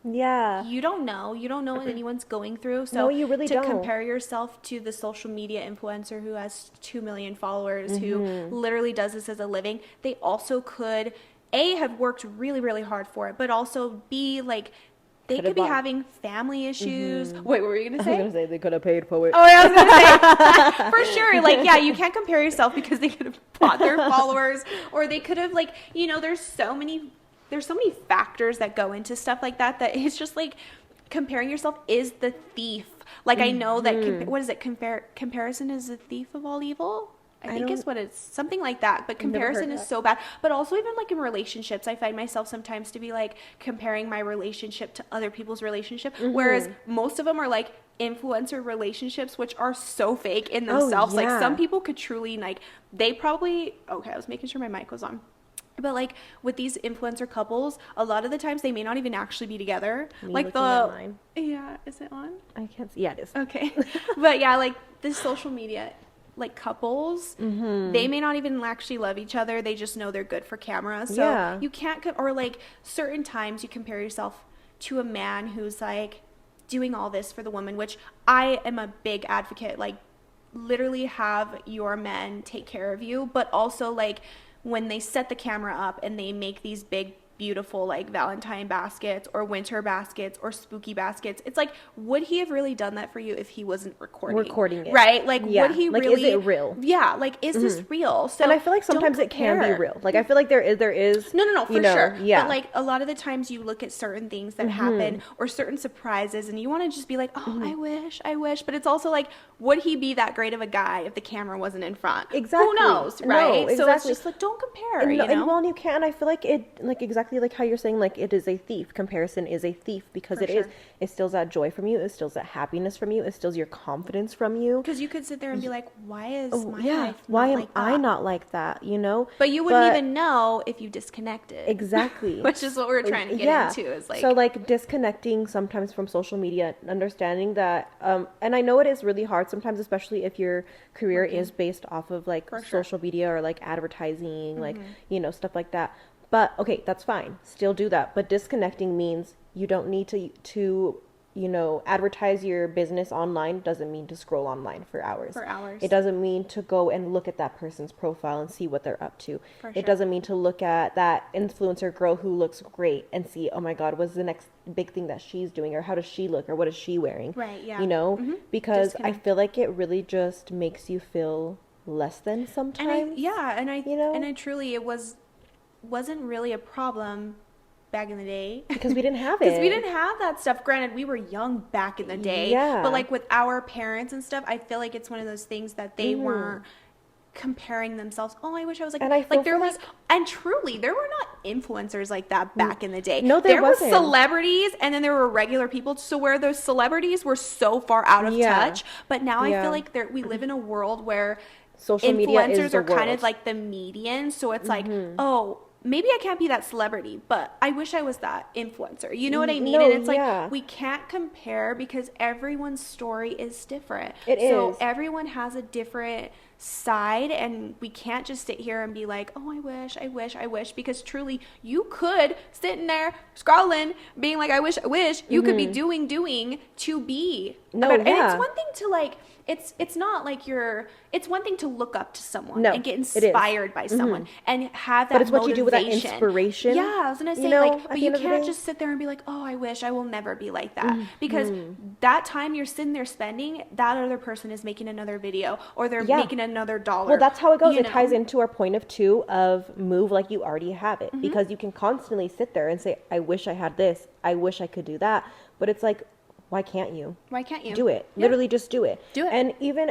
you don't know what anyone's going through. So no, you really to don't. Compare yourself to the social media influencer who has 2 million followers, who literally does this as a living, they also could have worked really, really hard for it, but also B, like, they could be having family issues. Wait, what were you going to say? I was going to say they could have paid for it. Oh, I was going to say, for sure. Like, yeah, you can't compare yourself because they could have bought their followers, or they could have, like, you know, there's so many factors that go into stuff like that it's just like comparing yourself is the thief. Like, I know that, what is it? Comparison is the thief of all evil. I think is what it's something like that, but comparison is so bad. But also even like in relationships, I find myself sometimes to be like comparing my relationship to other people's relationship, whereas most of them are like influencer relationships, which are so fake in themselves. Like, some people could truly, like, they probably, okay, I was making sure my mic was on. But like with these influencer couples, a lot of the times they may not even actually be together. Like is it on? I can't see. Yeah, it is. Okay. But yeah, like this social media, like couples, they may not even actually love each other. They just know they're good for camera. So you can't, or like certain times you compare yourself to a man who's like doing all this for the woman, which I am a big advocate. Like, literally have your men take care of you, but also like when they set the camera up and they make these big, beautiful, like Valentine baskets or winter baskets or spooky baskets, it's like, would he have really done that for you if he wasn't recording it? Right? Like, would he like, really? Is it real? Yeah. Like, is this real? So, and I feel like sometimes it can be real. Like, I feel like there is. No, for sure. Yeah. But like a lot of the times you look at certain things that happen or certain surprises and you want to just be like, oh, I wish. But it's also like, would he be that great of a guy if the camera wasn't in front? Exactly. Who knows, right? No, exactly. So it's just like, don't compare, and, you know? And well, you can. I feel like it, like exactly like how you're saying, like it is a thief. Comparison is a thief because it steals that joy from you. It steals that happiness from you. It steals your confidence from you. Because you could sit there and be like, why is my life why am like I not like that? You know? But you wouldn't even know if you disconnected. Exactly. Which is what we're trying to get into. Is like, so like disconnecting sometimes from social media, understanding that, and I know it is really hard sometimes, especially if your career is based off of like social media or like advertising, like, you know, stuff like that. But okay, that's fine. Still do that. But disconnecting means you don't need to, you know, advertise your business online. Doesn't mean to scroll online for hours. It doesn't mean to go and look at that person's profile and see what they're up to. It doesn't mean to look at that influencer girl who looks great and see, oh my God, what's the next big thing that she's doing, or how does she look, or what is she wearing? Right, yeah. You know, because I feel like it really just makes you feel less than sometimes. And I truly, it wasn't really a problem back in the day because we didn't have it. Because we didn't have that stuff. Granted, we were young back in the day. Yeah. But like with our parents and stuff, I feel like it's one of those things that they weren't comparing themselves. Oh, I wish I was like. And I feel like there was, and truly, there were not influencers like that back in the day. No, there wasn't. Were celebrities, and then there were regular people. So where those celebrities were so far out of touch, but now I feel like we live in a world where social media is the influencers are kind of like the median. So it's like, oh, maybe I can't be that celebrity, but I wish I was that influencer. You know what I mean? And it's like, we can't compare because everyone's story is different. So everyone has a different side, and we can't just sit here and be like, oh, I wish, because truly you could sit in there scrolling being like, I wish you could be doing to be. And it's one thing to like, it's not like it's one thing to look up to someone and get inspired by someone and have that but it's motivation. what you do with that inspiration. Yeah, I was gonna say, you know, like, but you can't just sit there and be like, oh, I wish I will never be like that, because that time you're sitting there spending, that other person is making another video, or they're making another dollar. Well, that's how it goes. It ties into our point of 2 of move like you already have it, because you can constantly sit there and say, I wish I had this, I wish I could do that, but it's like, why can't you? Why can't you? Do it. Yeah. Literally just do it. Do it.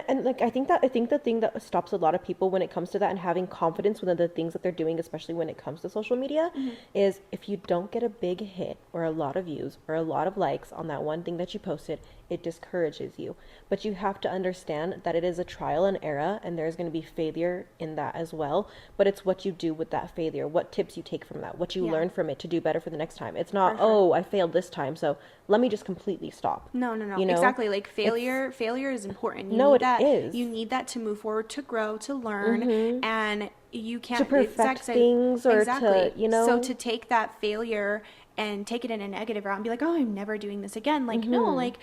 And like, I think the thing that stops a lot of people when it comes to that and having confidence within the things that they're doing, especially when it comes to social media, is if you don't get a big hit or a lot of views or a lot of likes on that one thing that you posted, it discourages you. But you have to understand that it is a trial and error, and there's going to be failure in that as well. But it's what you do with that failure, what tips you take from that, what you learn from it to do better for the next time. It's not, oh, I failed this time, so let me just completely stop. No. You know? Exactly. Like failure is important. It is. You need that to move forward, to grow, to learn, and you can't to perfect things or to, So to take that failure and take it in a negative route and be like, oh, I'm never doing this again. Like, no, like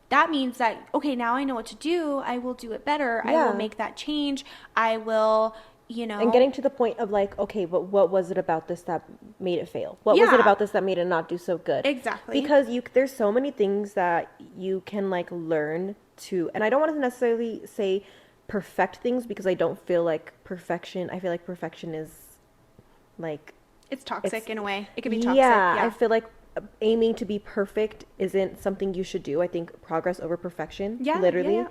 that means that, okay, now I know what to do. I will do it better. I will make that change. I will, And getting to the point of like, okay, but what was it about this that made it fail? What was it about this that made it not do so good? Exactly. Because there's so many things that you can like learn to, and I don't want to necessarily say perfect things because I don't feel like perfection. I feel like perfection is like, it's toxic in a way. It can be toxic. Yeah, I feel like aiming to be perfect isn't something you should do. I think progress over perfection, literally.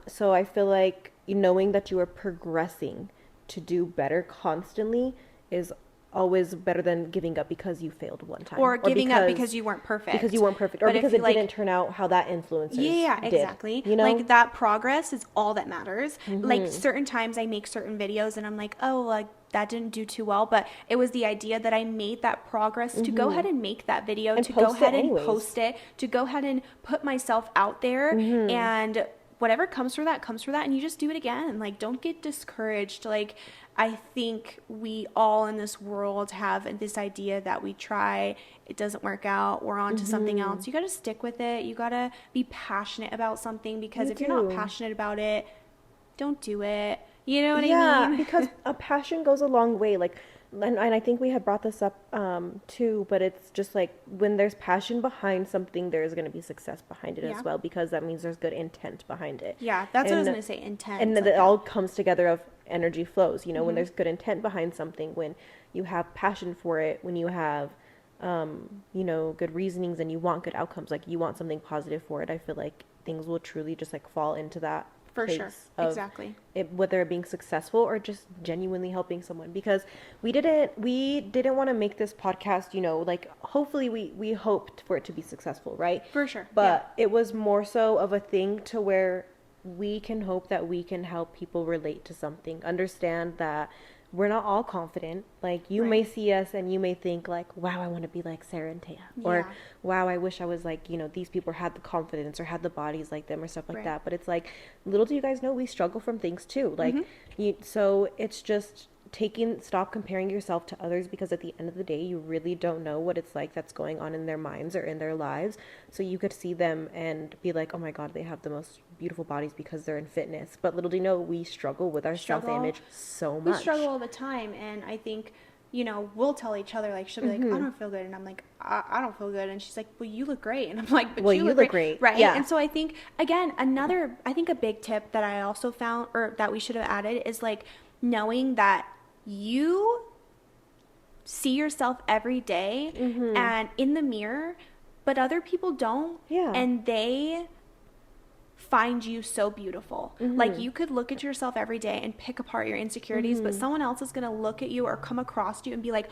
So I feel like knowing that you are progressing to do better constantly is always better than giving up because you failed one time. Or giving up because you weren't perfect. Because you weren't perfect. Or But because if, it like, didn't turn out how that influencer did. Exactly. Like that progress is all that matters. Like certain times I make certain videos and I'm like, oh, like that didn't do too well. But it was the idea that I made that progress to go ahead and make that video, and to go ahead and anyways. post it, to go ahead and put myself out there, and whatever comes for that, and you just do it again. Like, don't get discouraged. Like, I think we all in this world have this idea that we try, it doesn't work out, we're on to something else. You got to stick with it. You got to be passionate about something, because if you're not passionate about it, don't do it. You know what I mean? Yeah, because a passion goes a long way. Like, and I think we had brought this up too, but it's just like when there's passion behind something, there's going to be success behind it as well, because that means there's good intent behind it. Yeah, that's what I was going to say, intent. And then it all comes together of energy flows, when there's good intent behind something, when you have passion for it, when you have, good reasonings and you want good outcomes, like you want something positive for it, I feel like things will truly just like fall into that. For sure. Exactly. Whether it being successful or just genuinely helping someone, because we didn't want to make this podcast, like hopefully we hoped for it to be successful, right? For sure. But it was more so of a thing to where we can hope that we can help people relate to something, understand that we're not all confident. Like you may see us and you may think like, wow, I want to be like Sarah and Taya, or wow, I wish I was like, these people had the confidence or had the bodies like them or stuff like that. But it's like, little do you guys know, we struggle from things too. Like so it's just stop comparing yourself to others, because at the end of the day, you really don't know what it's like that's going on in their minds or in their lives. So you could see them and be like, oh my God, they have the most beautiful bodies because they're in fitness. But little do you know, we struggle with our self-image so much. We struggle all the time. And I think, we'll tell each other, like, she'll be like, I don't feel good. And I'm like, I don't feel good. And she's like, well, you look great. And I'm like, but you look great. Right. Yeah. And so I think, again, I think a big tip that I also found, or that we should have added, is like knowing that you see yourself every day and in the mirror, but other people don't. Yeah. And they find you so beautiful. Like you could look at yourself every day and pick apart your insecurities, but someone else is going to look at you or come across you and be like,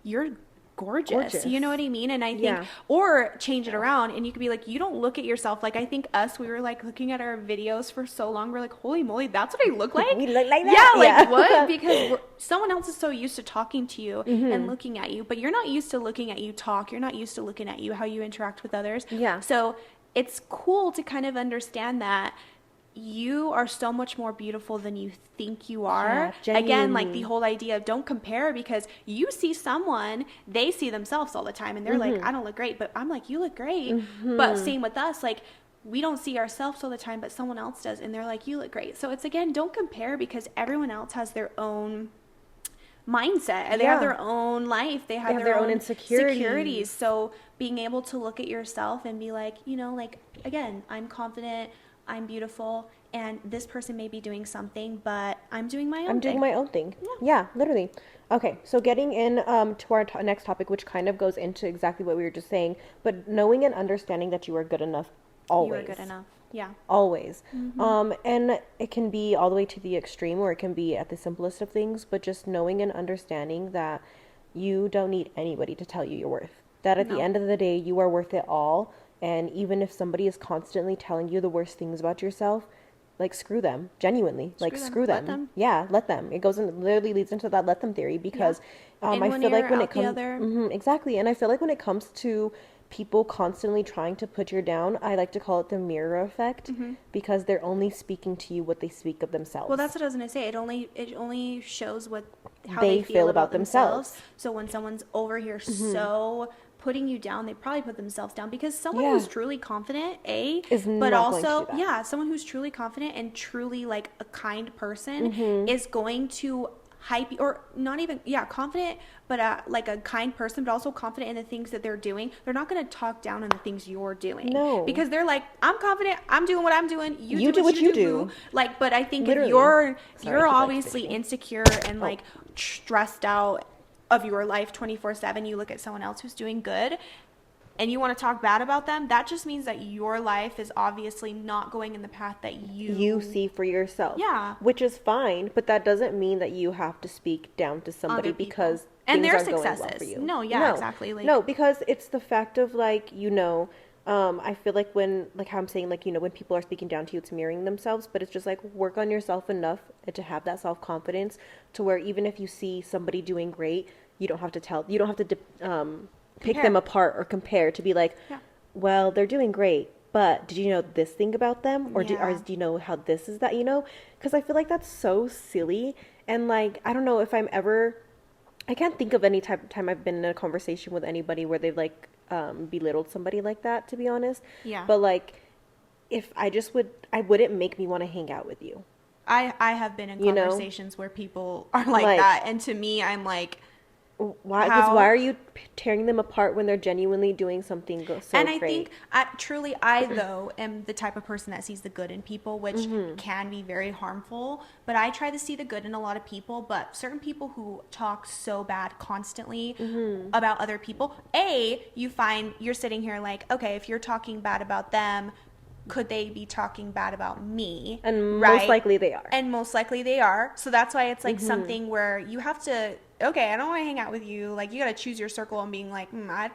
you're gorgeous. You know what I mean? And I think, or change it around, and you could be like, you don't look at yourself. Like, I think we were like looking at our videos for so long, we're like, holy moly, that's what I look like? We look like that? Yeah, like what? Because someone else is so used to talking to you and looking at you, but you're not used to looking at you talk. You're not used to looking at you, how you interact with others. Yeah. So it's cool to kind of understand that you are so much more beautiful than you think you are. Yeah, again, like the whole idea of don't compare, because you see someone, they see themselves all the time and they're like, I don't look great, but I'm like, you look great. But same with us, like we don't see ourselves all the time, but someone else does, and they're like, you look great. So it's, again, don't compare, because everyone else has their own mindset. They have their own life. They have their own insecurities. So being able to look at yourself and be like, like, again, I'm confident, I'm beautiful, and this person may be doing something, but I'm doing my own thing. I'm doing my own thing. Yeah, literally. Okay, so getting in to our next topic, which kind of goes into exactly what we were just saying, but knowing and understanding that you are good enough always. You are good enough. Yeah. Always. And it can be all the way to the extreme, or it can be at the simplest of things, but just knowing and understanding that you don't need anybody to tell you your worth. That at the end of the day, you are worth it all. And even if somebody is constantly telling you the worst things about yourself, like, screw them. Genuinely. Screw them. Let them. Yeah, let them. It goes and literally leads into that let them theory, because I feel like when it comes... exactly. And I feel like when it comes to people constantly trying to put you down, I like to call it the mirror effect, because they're only speaking to you what they speak of themselves. Well, that's what I was going to say. It only shows how they feel about themselves. So when someone's over here so putting you down, they probably put themselves down, because someone who's truly confident, someone who's truly confident and truly like a kind person is going to hype, or not even confident, but like a kind person, but also confident in the things that they're doing. They're not going to talk down on the things you're doing. No, because they're like, I'm confident, I'm doing what I'm doing, you do what you do. Like, but I think literally. if you're obviously insecure and like stressed out of your life 24/7, you look at someone else who's doing good and you want to talk bad about them, that just means that your life is obviously not going in the path that you see for yourself. Yeah. Which is fine, but that doesn't mean that you have to speak down to somebody because and things their aren't successes. Going well for you. No, exactly. Like, no, because it's the fact of like, I feel like when, like how I'm saying, like, when people are speaking down to you, it's mirroring themselves, but it's just like, work on yourself enough to have that self-confidence to where even if you see somebody doing great, you don't have to pick them apart or compare to be like, well, they're doing great, but did you know this thing about them? Or do you know how this is that, because I feel like that's so silly. And like, I don't know if I can't think of any time I've been in a conversation with anybody where they've like belittled somebody like that, to be honest. Yeah. But like, if I wouldn't make me want to hang out with you. I have been in conversations where people are like that, and to me, I'm like, why are you tearing them apart when they're genuinely doing something so and great? I think I though am the type of person that sees the good in people, which can be very harmful, but I try to see the good in a lot of people. But certain people who talk so bad constantly about other people, you find you're sitting here like, okay, if you're talking bad about them, could they be talking bad about me? And most likely they are. So that's why it's like something where you have to, okay, I don't want to hang out with you. Like, you got to choose your circle and being like,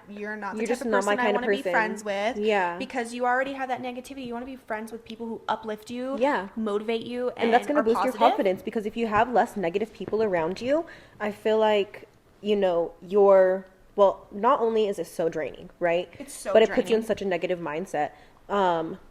you're not the type of person I want to be friends with. Yeah. Because you already have that negativity. You want to be friends with people who uplift you, motivate you, and that's going to boost your confidence, because if you have less negative people around you, I feel like, not only is it so draining, right? It's so draining. But it puts you in such a negative mindset.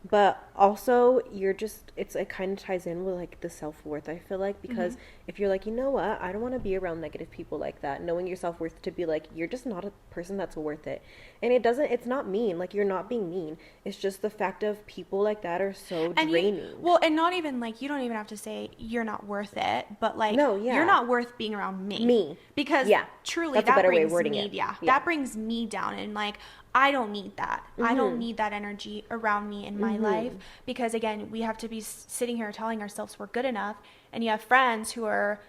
But also it kind of ties in with like the self-worth, I feel like, because if you're like, you know what, I don't want to be around negative people like that, knowing your self-worth to be like, you're just not a person that's worth it. And it's not mean, like, you're not being mean. It's just the fact of people like that are so draining. And not even like, you don't even have to say you're not worth it, but like, you're not worth being around me. Because truly that brings me, that brings me down, and like, I don't need that. I don't need that energy around me in my life, because again, we have to be sitting here telling ourselves we're good enough, and you have friends who are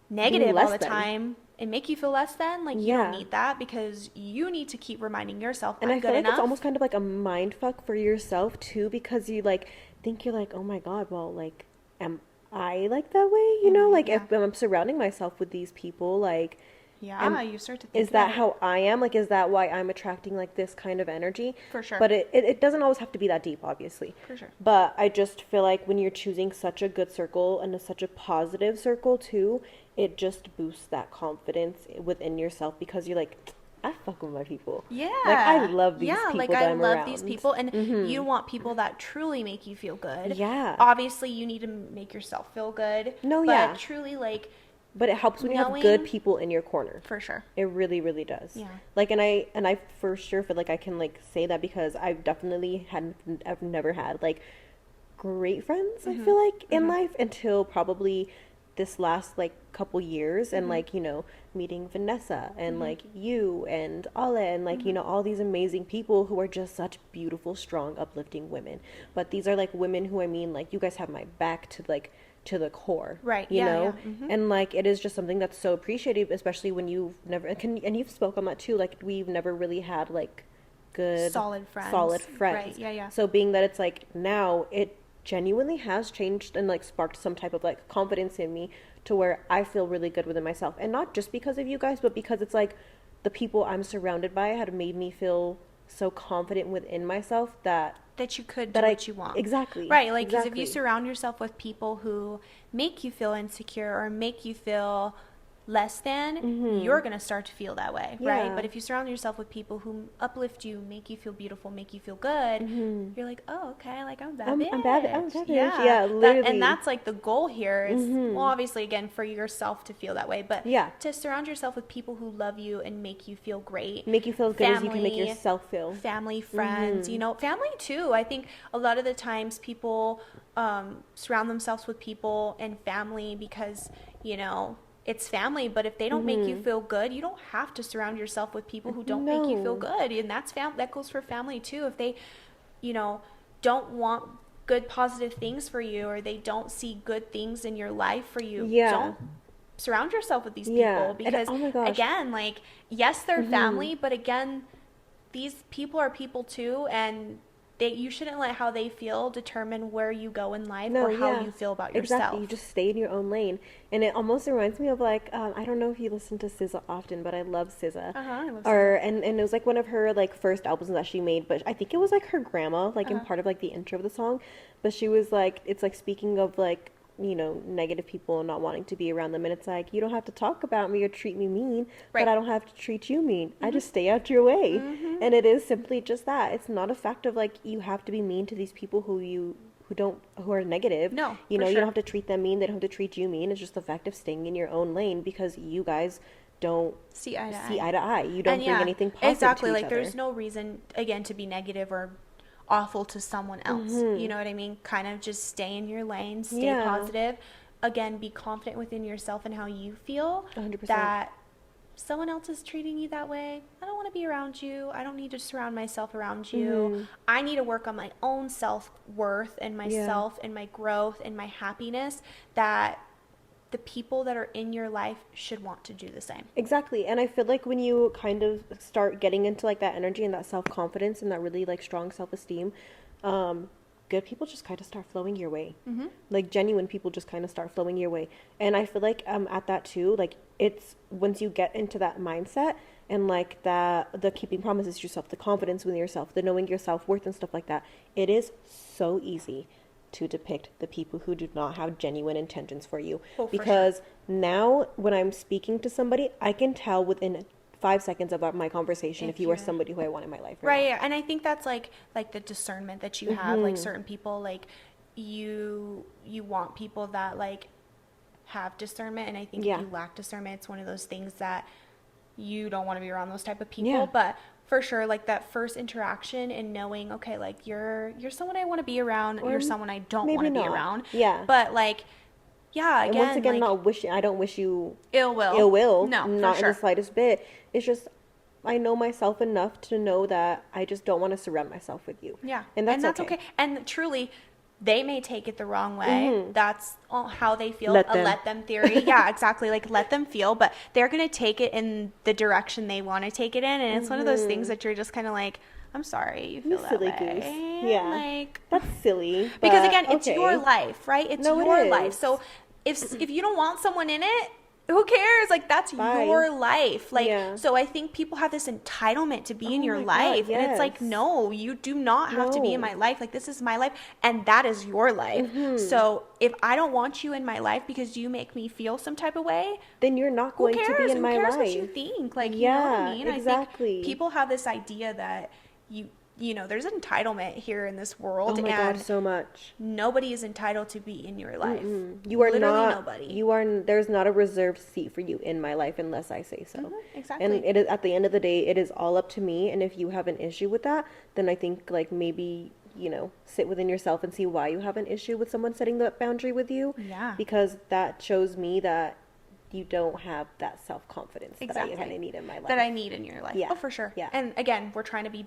negative all the time and make you feel less than. Like, you don't need that, because you need to keep reminding yourself, and I feel like enough. It's almost kind of like a mind fuck for yourself too, because you like think you're like, oh my god, well, like, am I like that way? Like, if I'm surrounding myself with these people, like, you start to think, is that how I am? Like, is that why I'm attracting like this kind of energy? For sure. But it doesn't always have to be that deep, obviously. For sure. But I just feel like when you're choosing such a good circle and such a positive circle too, it just boosts that confidence within yourself, because you're like, I fuck with my people. Yeah. Like, I love these people that I'm around. These people, and you want people that truly make you feel good. Yeah. Obviously, you need to make yourself feel good. But truly, like... But it helps when you have good people in your corner. For sure. It really, really does. Yeah. Like, and I for sure feel like I can like say that, because I've never had like great friends, I feel like, in life, until probably this last like couple years and like, you know, meeting Vanessa and like you and Ala and like, you know, all these amazing people who are just such beautiful, strong, uplifting women. But these are like women who, I mean, like, you guys have my back to like to the core, right? You know, and like it is just something that's so appreciated, especially when you've never and you've spoke on that too. Like we've never really had like good solid friends, right? Yeah. So being that it's like now it genuinely has changed and like sparked some type of like confidence in me to where I feel really good within myself, and not just because of you guys, but because it's like the people I'm surrounded by had made me feel so confident within myself that you could do what you want. Exactly. Right. Like, because if you surround yourself with people who make you feel insecure or make you feel less than, you're going to start to feel that way, right? But if you surround yourself with people who uplift you, make you feel beautiful, make you feel good, you're like, oh, okay, like I'm bad bitch. I'm bad bitch. Yeah, literally. And that's like the goal here is, well, obviously, again, for yourself to feel that way, but to surround yourself with people who love you and make you feel great. Make you feel as good as you can make yourself feel. Family, friends, you know, family too. I think a lot of the times people surround themselves with people and family because, you know, it's family, but if they don't make you feel good, you don't have to surround yourself with people who don't make you feel good. And that goes for family too. If they, you know, don't want good positive things for you, or they don't see good things in your life for you, don't surround yourself with these people, because again, like, yes, they're family, but again, these people are people too, and you shouldn't let how they feel determine where you go in life or how you feel about yourself. Exactly. You just stay in your own lane. And it almost reminds me of like, I don't know if you listen to SZA often, but I love SZA. I love SZA. And it was like one of her like first albums that she made, but I think it was like her grandma, like in part of like the intro of the song. But she was like, it's like speaking of like, you know, negative people and not wanting to be around them, and it's like, you don't have to talk about me or treat me mean, but I don't have to treat you mean. I just stay out your way. And it is simply just that. It's not a fact of like you have to be mean to these people who are negative. No, you know, you don't have to treat them mean, they don't have to treat you mean. It's just the fact of staying in your own lane, because you guys don't see eye to eye. You don't bring anything positive exactly, to like each there's other. no reason again to be negative or awful to someone else. You know what I mean? Kind of just stay in your lane, stay positive. Again, be confident within yourself and how you feel 100%. that someone else is treating you that way. I don't want to be around you. I don't need to surround myself around you. I need to work on my own self-worth and myself and my growth and my happiness, that the people that are in your life should want to do the same. Exactly. And I feel like when you kind of start getting into like that energy and that self-confidence and that really like strong self-esteem, good people just kind of start flowing your way. Like genuine people just kind of start flowing your way. And I feel like at that too, like it's once you get into that mindset and like that, the keeping promises to yourself, the confidence within yourself, the knowing your self-worth and stuff like that, it is so easy to depict the people who do not have genuine intentions for you. Because now when I'm speaking to somebody, I can tell within 5 seconds about my conversation if you are somebody who I want in my life. Right. And I think that's like the discernment that you have, like certain people, like you want people that like have discernment. And I think if you lack discernment, it's one of those things that you don't want to be around those type of people. But for sure, like that first interaction and knowing, okay, like you're someone I want to be around, or you're someone I don't want to be around. But like, again, and once again, like, I don't wish you ill will. No, not for sure. in the slightest bit. It's just, I know myself enough to know that I just don't want to surround myself with you. Yeah. And that's okay. And truly, they may take it the wrong way. That's how they feel. Let them theory. Yeah, exactly. Like, let them feel, but they're going to take it in the direction they want to take it in. And it's one of those things that you're just kind of like, I'm sorry you feel that silly way. Goose. Yeah. Like, that's silly. Because again, it's your life, right? It's your life. So if you don't want someone in it, who cares? Like, that's your life. Like, so I think people have this entitlement to be in your life. God, and it's like, no, you do not have to be in my life. Like, this is my life, and that is your life. So if I don't want you in my life because you make me feel some type of way, then you're not going to be in my life. Who cares what you think? Like, you know what I mean? Exactly. I think people have this idea that you know, there's entitlement here in this world. Oh my God, so much. Nobody is entitled to be in your life. You are literally not. Nobody. There's not a reserved seat for you in my life unless I say so. Exactly. And it is, at the end of the day, it is all up to me. And if you have an issue with that, then I think like maybe sit within yourself and see why you have an issue with someone setting that boundary with you. Yeah. Because that shows me that you don't have that self-confidence exactly. that I need in my life. That I need in your life. Yeah. Oh, for sure. Yeah. And again, we're trying to be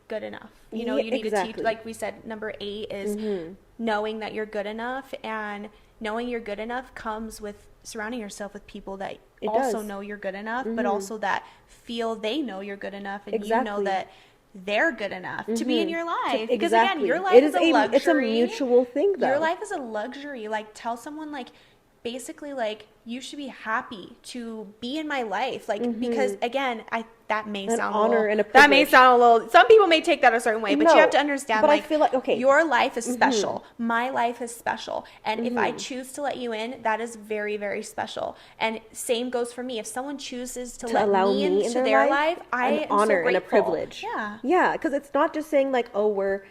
good enough. You need to teach, like we said, number 8 is knowing that you're good enough, and knowing you're good enough comes with surrounding yourself with people that also know you're good enough, but also that feel they know you're good enough, and you know that they're good enough to be in your life. Because again, your life is a luxury. It's a mutual thing, though. Your life is a luxury. Like, tell someone, like, basically, like, you should be happy to be in my life, like, because again, that may sound a little, some people may take that a certain way, but you have to understand, but like, I feel like, okay, your life is special, my life is special, and if I choose to let you in, that is very, very special. And same goes for me. If someone chooses to let allow me into their life, I am honor so and a privilege. Yeah, because it's not just saying, like, oh, we're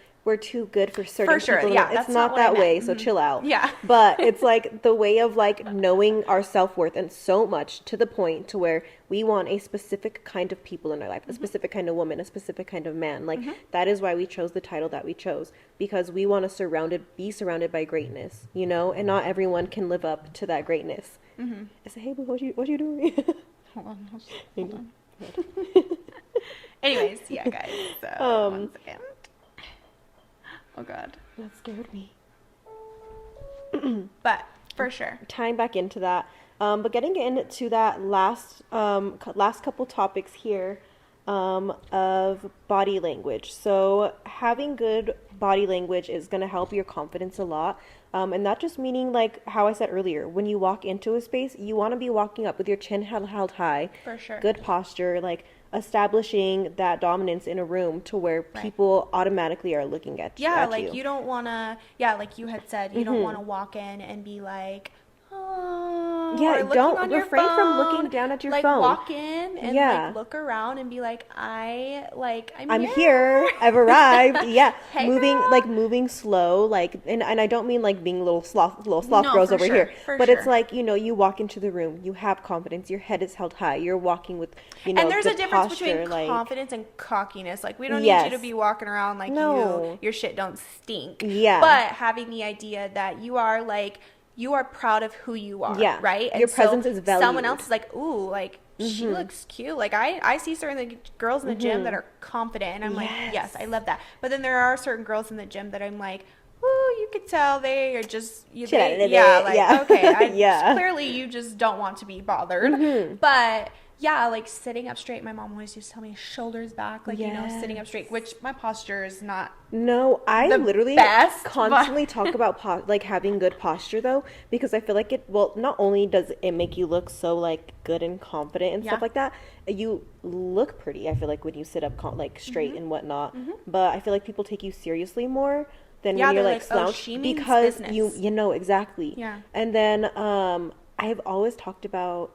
too good for certain people. Yeah, it's not that way, so chill out. Yeah. But it's like the way of, like, knowing our self-worth, and so much to the point to where we want a specific kind of people in our life, a specific kind of woman, a specific kind of man. Like, that is why we chose the title that we chose, because we want to be surrounded by greatness, and not everyone can live up to that greatness. I say, hey, boo, what you doing? Hold on. Anyways, yeah, guys. So, 1 second. Oh, God. That scared me. But, for sure. Tying back into that. But getting into that last couple topics here of body language. So having good body language is going to help your confidence a lot. And not just meaning, like how I said earlier, when you walk into a space, you want to be walking up with your chin held high. For sure. Good posture, like establishing that dominance in a room to where people automatically are looking at you. Like you don't want to, like you had said, you don't want to walk in and be like, don't refrain from looking down at your phone. Like, walk in and like look around and be like, I'm here. I've arrived. Hey, moving slow, like, and I don't mean like being little sloth girls over here, but it's like, you walk into the room, you have confidence, your head is held high, you're walking with, and there's a difference posture, between confidence and cockiness. Like, we don't need you to be walking around like your shit don't stink. But having the idea that you are proud of who you are, right? And your presence is valued. Someone else is like, ooh, like, she looks cute. Like, I see certain girls in the gym that are confident, and I'm like, yes, I love that. But then there are certain girls in the gym that I'm like, ooh, you could tell they are just, okay, clearly you just don't want to be bothered. But like, sitting up straight. My mom always used to tell me shoulders back, like, sitting up straight, which my posture is not. No, I literally constantly talk about having good posture, though, because I feel like not only does it make you look so, like, good and confident and stuff like that, you look pretty, I feel like, when you sit up straight and whatnot, but I feel like people take you seriously more than when you're like slouched, because you know exactly. And then I've always talked about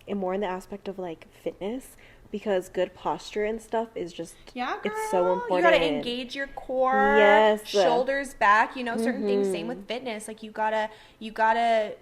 and more in the aspect of, like, fitness, because good posture and stuff is just it's so important. You gotta engage your core, shoulders back, certain things. Same with fitness, like, you gotta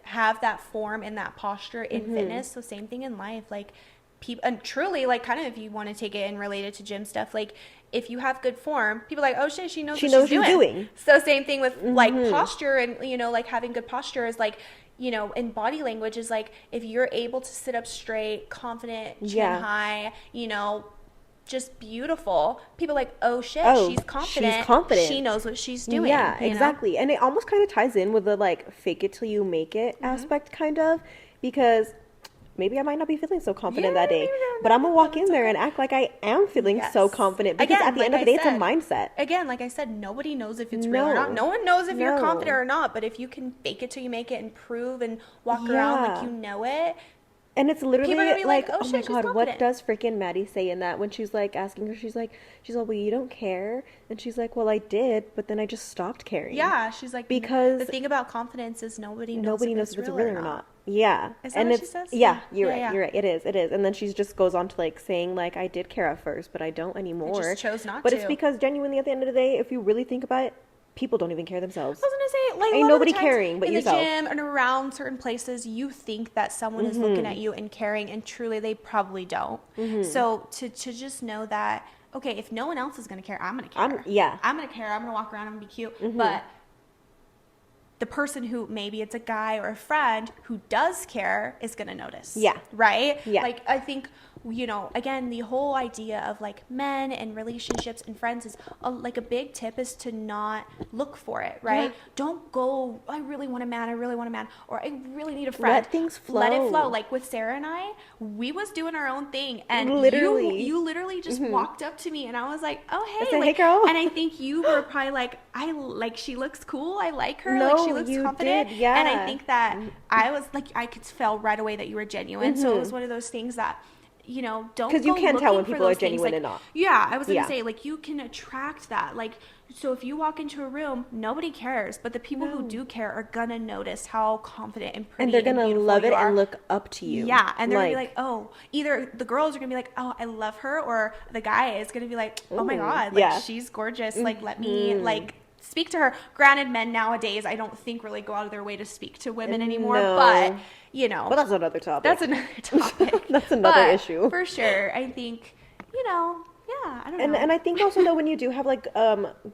have that form and that posture in fitness. So same thing in life, like, people, and truly, like, kind of, if you want to take it and relate it to gym stuff, like, if you have good form, people are like, oh shit, she knows what she's doing. So same thing with like posture, and like, having good posture is like, in body language is like, if you're able to sit up straight, confident, chin high, just beautiful, people are like, oh shit, she's confident. She knows what she's doing. Yeah, exactly. And it almost kind of ties in with the, like, fake it till you make it aspect, kind of, because maybe I might not be feeling so confident that day, but I'm gonna walk in there and act like I am feeling so confident, because at the end of the day, it's a mindset. Again, like I said, nobody knows if it's real or not. No one knows if you're confident or not, but if you can fake it till you make it and prove and walk around like you know it. And it's literally like, oh my God, what does freaking Maddie say in that, when she's like asking her, she's like, well, you don't care? And she's like, well, I did, but then I just stopped caring. Yeah, she's like, because the thing about confidence is nobody knows if it's real or not. Yeah. Is that what she says? Yeah, you're right. It is. And then she just goes on to, like, saying, like, I did care at first, but I don't anymore. I just chose not to. But it's because genuinely, at the end of the day, if you really think about it, people don't even care themselves. I was gonna say, like, ain't nobody caring but yourself. In the gym and around certain places, you think that someone is looking at you and caring, and truly they probably don't. So to just know that, okay, if no one else is going to care, I'm going to care. I'm going to care. I'm going to walk around and be cute. But the person who, maybe it's a guy or a friend who does care, is going to notice. Yeah. Right? Yeah. Like, I think, you know, again, the whole idea of like men and relationships and friends is like a big tip is to not look for it, right? Yeah. Don't go, I really want a man, or I really need a friend. Let things flow. Let it flow. Like with Sarah and I, we was doing our own thing, and you literally just walked up to me, and I was like, oh, hey. I said, hey, girl. And I think you were probably like, she looks cool. I like her. No, like she looks confident. Did, yeah. And I think that I was like, I could tell right away that you were genuine. So it was one of those things that, you know, don't, because you can tell when people are genuine and not. Yeah, I was gonna say, like, you can attract that. Like, so if you walk into a room, nobody cares, but the people who do care are gonna notice how confident and pretty, and they're gonna love it and look up to you. Yeah, and they're gonna be like, oh, either the girls are gonna be like, oh, I love her, or the guy is gonna be like, oh my god, like she's gorgeous. Like, let me like speak to her. Granted, men nowadays, I don't think really go out of their way to speak to women anymore, but you know, but that's another topic. That's another issue for sure. I think, you know, yeah, I don't know. And I think also though, when you do have like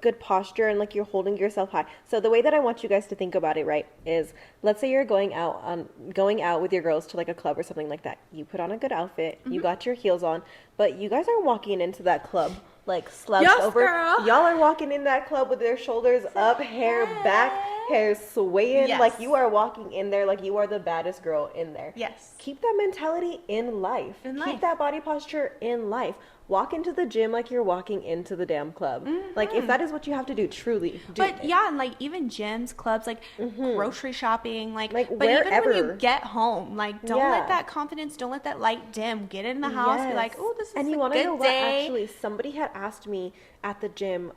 good posture and like you're holding yourself high. So the way that I want you guys to think about it, right, is let's say you're going out with your girls to like a club or something like that. You put on a good outfit, you got your heels on, but you guys are walking into that club like slouched over. Girl. Y'all are walking in that club with their shoulders up, hair back, hair swaying. Yes. Like you are walking in there like you are the baddest girl in there. Yes. Keep that mentality in life. Keep that body posture in life. Walk into the gym like you're walking into the damn club. Like, if that is what you have to do, truly do it. Yeah, and like even gyms, clubs, like grocery shopping, like but wherever. even when you get home, like don't let that confidence, don't let that light dim. Get in the house, be like, oh, this is and you want to know what? day. Actually, somebody had asked me at the gym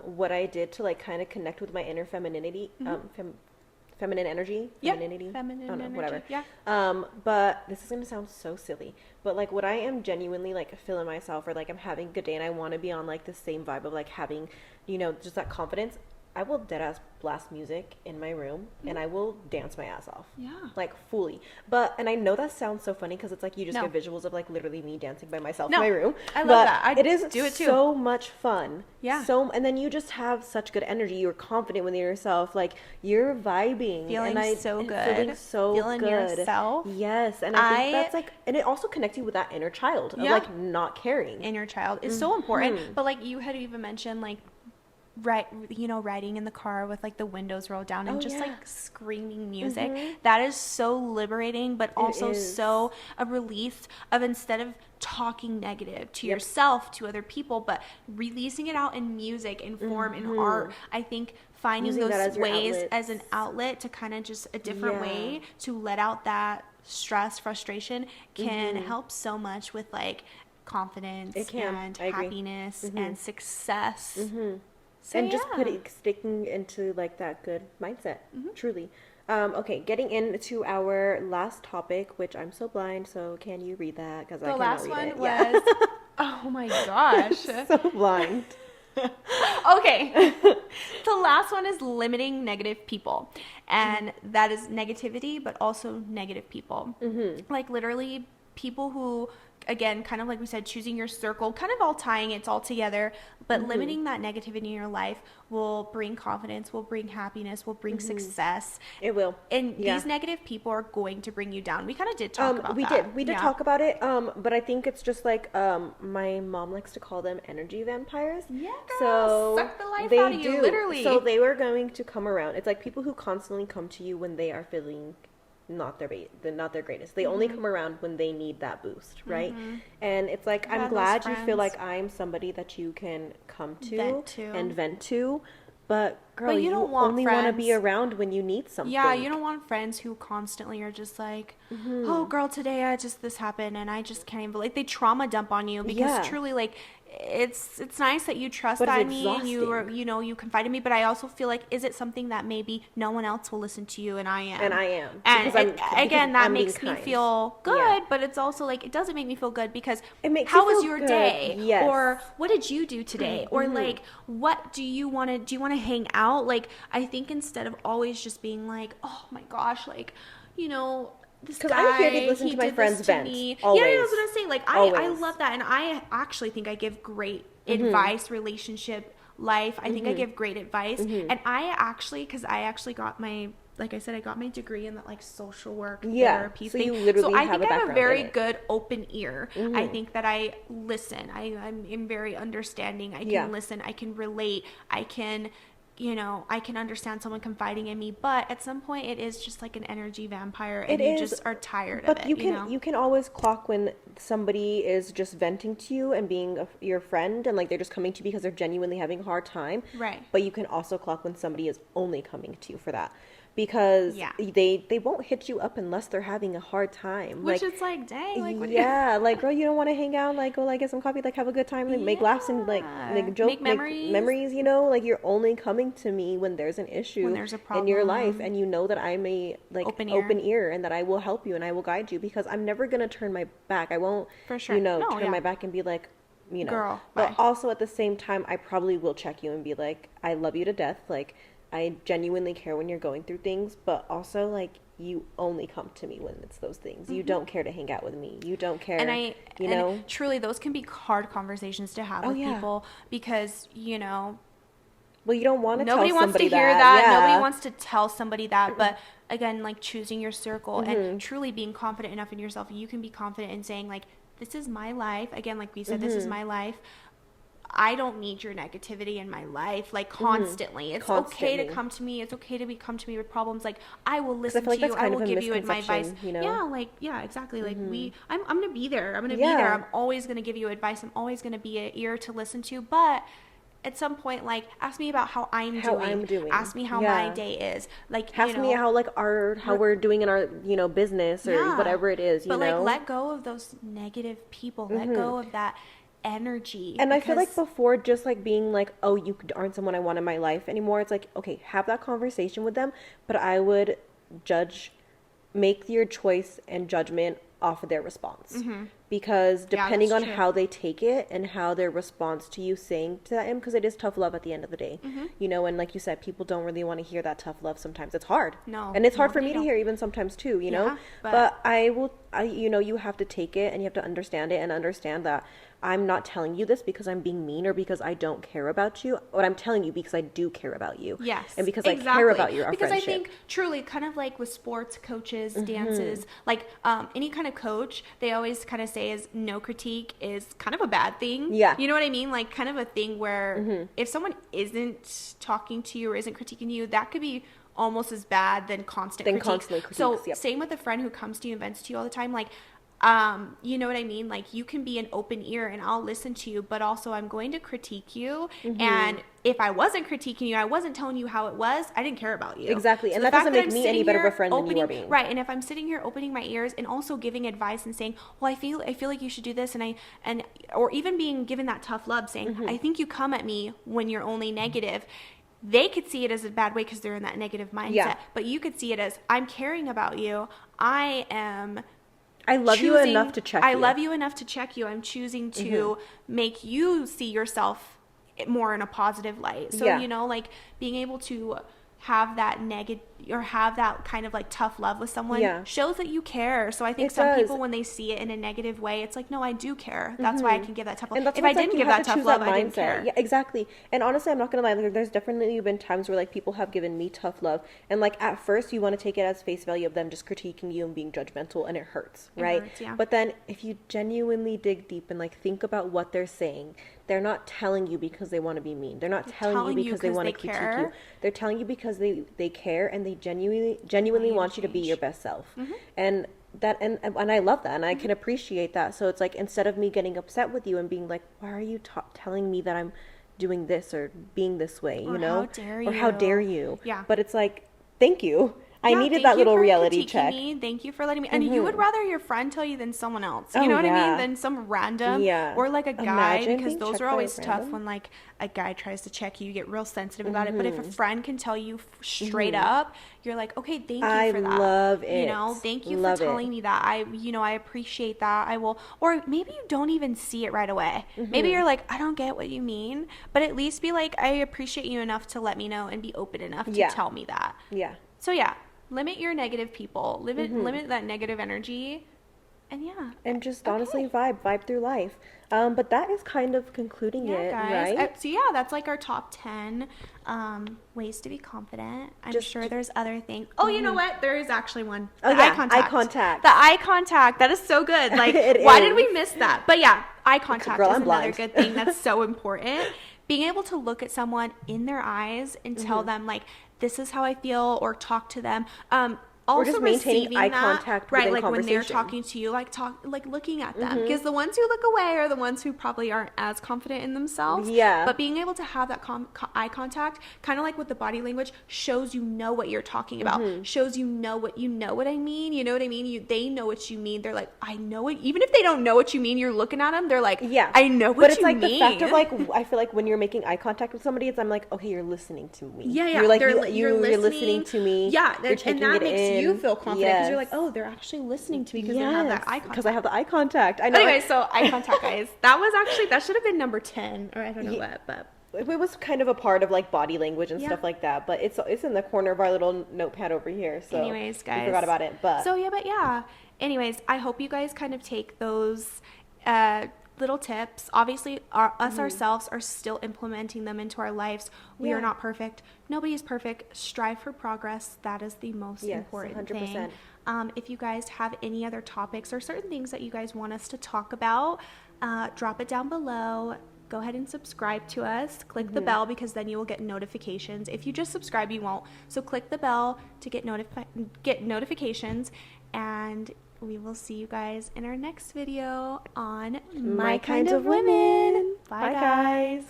what I did to like kind of connect with my inner femininity, feminine energy, femininity, feminine energy, whatever. Yeah. But this is gonna sound so silly, but like when I am genuinely like feeling myself, or like I'm having a good day and I want to be on like the same vibe of like having, you know, just that confidence, I will deadass blast music in my room and I will dance my ass off. Yeah. Like fully. And I know that sounds so funny because it's like you just get visuals of like literally me dancing by myself in my room. I love that. It is do it too. So much fun. Yeah. And then you just have such good energy. You're confident within yourself. Like you're vibing. Feeling so good. Feeling good. Yourself. Yes. And I think that's like, and it also connects you with that inner child of like not caring. Inner child is so important. But like you had even mentioned like, riding in the car with like the windows rolled down and like screaming music. That is so liberating, but also so a release of, instead of talking negative to yourself, to other people, but releasing it out in music, in form, in art. I think finding those ways as an outlet to kind of just a different way to let out that stress, frustration can help so much with like confidence and happiness and success. So, and just sticking into like that good mindset, truly. Okay, getting into our last topic, which I'm so blind, so can you read that? Because I cannot read it. The last one was, oh my gosh. So blind. Okay. The last one is limiting negative people. And that is negativity, but also negative people. Like literally people who, again, kind of like we said, choosing your circle, kind of all tying it all together, but limiting that negativity in your life will bring confidence, will bring happiness, will bring success. It will. And these negative people are going to bring you down. We kind of did talk about that. We did talk about it, but I think it's just like my mom likes to call them energy vampires. Yeah, so suck the life out of you, literally. So they were going to come around. It's like people who constantly come to you when they are feeling not their greatest. They only come around when they need that boost, right? And it's like, I'm glad you feel like I'm somebody that you can come to and vent to, but girl, you don't only want to be around when you need something. Yeah, you don't want friends who constantly are just like, oh girl, today this happened and I just can't even, like, they trauma dump on you because truly, like, it's nice that you trust on me and you confide in me, but I also feel like, is it something that maybe no one else will listen to you and I am? And again, that makes me feel good, but it's also like, it doesn't make me feel good because how was your day? Yes. Or what did you do today? Or like, what do you want to hang out? Like, I think instead of always just being like, oh my gosh, like, you know, this Because guy, I'm here to listen he to my did friends this to vent. me. Always. Yeah, that's what I'm saying. Like, I Always. love that. And I actually think I give great advice, relationship, life. I think I give great advice. And I actually, because I actually got my, like I said, I got my degree in that like social work therapy so thing. you literally so I have think a I have a background very in it. good open ear. I think that I listen. I'm very understanding. I can listen. I can relate. I can, you know, I can understand someone confiding in me, but at some point it is just like an energy vampire, and you just are tired of it. But you can always clock when somebody is just venting to you and being your friend, and like they're just coming to you because they're genuinely having a hard time. Right. But you can also clock when somebody is only coming to you for that. Because they won't hit you up unless they're having a hard time. Which it's like, dang, like what like girl, you don't want to hang out, like go like get some coffee, like have a good time, like make laughs and like joke, make memories. you know, like you're only coming to me when there's an issue when there's a problem in your life, and you know that I'm a like open ear and that I will help you and I will guide you, because I'm never gonna turn my back. I won't, for sure, turn my back and be like, you know, girl, but bye. also at the same time, I probably will check you and be like, I love you to death, like I genuinely care when you're going through things, but also like you only come to me when it's those things. You don't care to hang out with me. You don't care. And truly, those can be hard conversations to have with people, because well, you don't want to. Nobody wants to hear that. Nobody wants to tell somebody that. But again, like choosing your circle and truly being confident enough in yourself, you can be confident in saying like, "This is my life." Again, like we said, this is my life. I don't need your negativity in my life, like constantly. It's okay to come to me. It's okay to come to me with problems. Like I will listen to you. I will give you my advice. You know? Yeah, exactly. Like I'm gonna be there. I'm gonna be there. I'm always gonna give you advice. I'm always gonna be an ear to listen to. But at some point, like ask me about how I'm doing. Ask me how my day is. Like ask me how like how we're doing in our business or whatever it is. But like let go of those negative people. Let go of that energy. And I feel like before just like being like, oh, you aren't someone I want in my life anymore, it's like, okay, have that conversation with them, but I would make your choice and judgment off of their response, because depending on how they take it and how their response to you saying to them, because it is tough love at the end of the day, and like you said, people don't really want to hear that tough love sometimes. It's hard, and it's hard for me to hear even sometimes too, but you have to take it and you have to understand it and understand that I'm not telling you this because I'm being mean or because I don't care about you, but I'm telling you because I do care about you. Yes. And because I care about your friendship. Because I think truly kind of like with sports coaches, dances, like any kind of coach, they always kind of say is no critique is kind of a bad thing. Yeah. You know what I mean? Like kind of a thing where if someone isn't talking to you or isn't critiquing you, that could be almost as bad than constantly critiques. So same with a friend who comes to you and vents to you all the time, like you know what I mean? Like you can be an open ear and I'll listen to you, but also I'm going to critique you. And if I wasn't critiquing you, I wasn't telling you how it was, I didn't care about you. Exactly. So and that doesn't make me any better of a friend than you are being. Right. And if I'm sitting here opening my ears and also giving advice and saying, well, I feel like you should do this. Or even being given that tough love saying, I think you come at me when you're only negative. They could see it as a bad way because they're in that negative mindset. Yeah. But you could see it as I'm caring about you. I love you enough to check you. I love you enough to check you. I'm choosing to make you see yourself more in a positive light. So, like being able to have that negative or have that kind of like tough love with someone shows that you care. So I think some people, when they see it in a negative way, it's like, no, I do care. That's why I can give that tough love. If I didn't give that tough love, I didn't care. Yeah, exactly. And honestly, I'm not going to lie. Like, there's definitely been times where like people have given me tough love. And like at first you want to take it as face value of them just critiquing you and being judgmental, and it hurts, right? But then if you genuinely dig deep and like think about what they're saying, they're not telling you because they want to be mean. They're not telling you because they want to critique you. They're telling you because they care and they genuinely want you to be your best self. And I love that, and I can appreciate that. So it's like, instead of me getting upset with you and being like, why are you telling me that I'm doing this or being this way, how dare you? Yeah. But it's like, thank you. I needed that little reality check. Thank you for letting me. And you would rather your friend tell you than someone else. You know what I mean? Than some random or like a guy, because those are always tough when like a guy tries to check you. You get real sensitive about it. But if a friend can tell you straight up, you're like, okay, thank you for that. I love it. Thank you for telling me that. I appreciate that. I will. Or maybe you don't even see it right away. Maybe you're like, I don't get what you mean. But at least be like, I appreciate you enough to let me know and be open enough to tell me that. Yeah. So yeah. limit your negative people, limit that negative energy. And yeah. And just honestly vibe through life. But that is kind of concluding it, guys. right? So yeah, that's like our top 10 ways to be confident. I'm sure there's other things. Oh, you know what? There is actually one. Eye contact. The eye contact. That is so good. Like, why did we miss that? But yeah, eye contact is another good thing that's so important. Being able to look at someone in their eyes and tell them, like, this is how I feel, or talk to them. Also, or just maintaining eye contact, right? Like when they're talking to you, like looking at them, because the ones who look away are the ones who probably aren't as confident in themselves. Yeah. But being able to have that eye contact, kind of like with the body language, shows you know what you're talking about. Shows you know what I mean. You know what I mean? They know what you mean. They're like, I know it. Even if they don't know what you mean, you're looking at them. They're like, yeah, I know what you mean. But it's like the fact of like, I feel like when you're making eye contact with somebody, I'm like, okay, you're listening to me. Yeah. You're like, you're listening to me. Yeah. And that makes you feel confident because you're like, oh, they're actually listening to me because they have that eye contact. Because I have the eye contact. I know. Anyway, so eye contact, guys. That should have been number 10, or I don't know what, but it was kind of a part of like body language and stuff like that. But it's in the corner of our little notepad over here. So anyways, guys, we forgot about it. But anyways, I hope you guys kind of take those little tips. Obviously, us ourselves are still implementing them into our lives. We are not perfect. Nobody is perfect. Strive for progress. That is the most important 100%. Thing. If you guys have any other topics or certain things that you guys want us to talk about, drop it down below. Go ahead and subscribe to us. Click the bell, because then you will get notifications. If you just subscribe, you won't. So click the bell to get notifications, and we will see you guys in our next video on My Kind of Women. Bye, guys.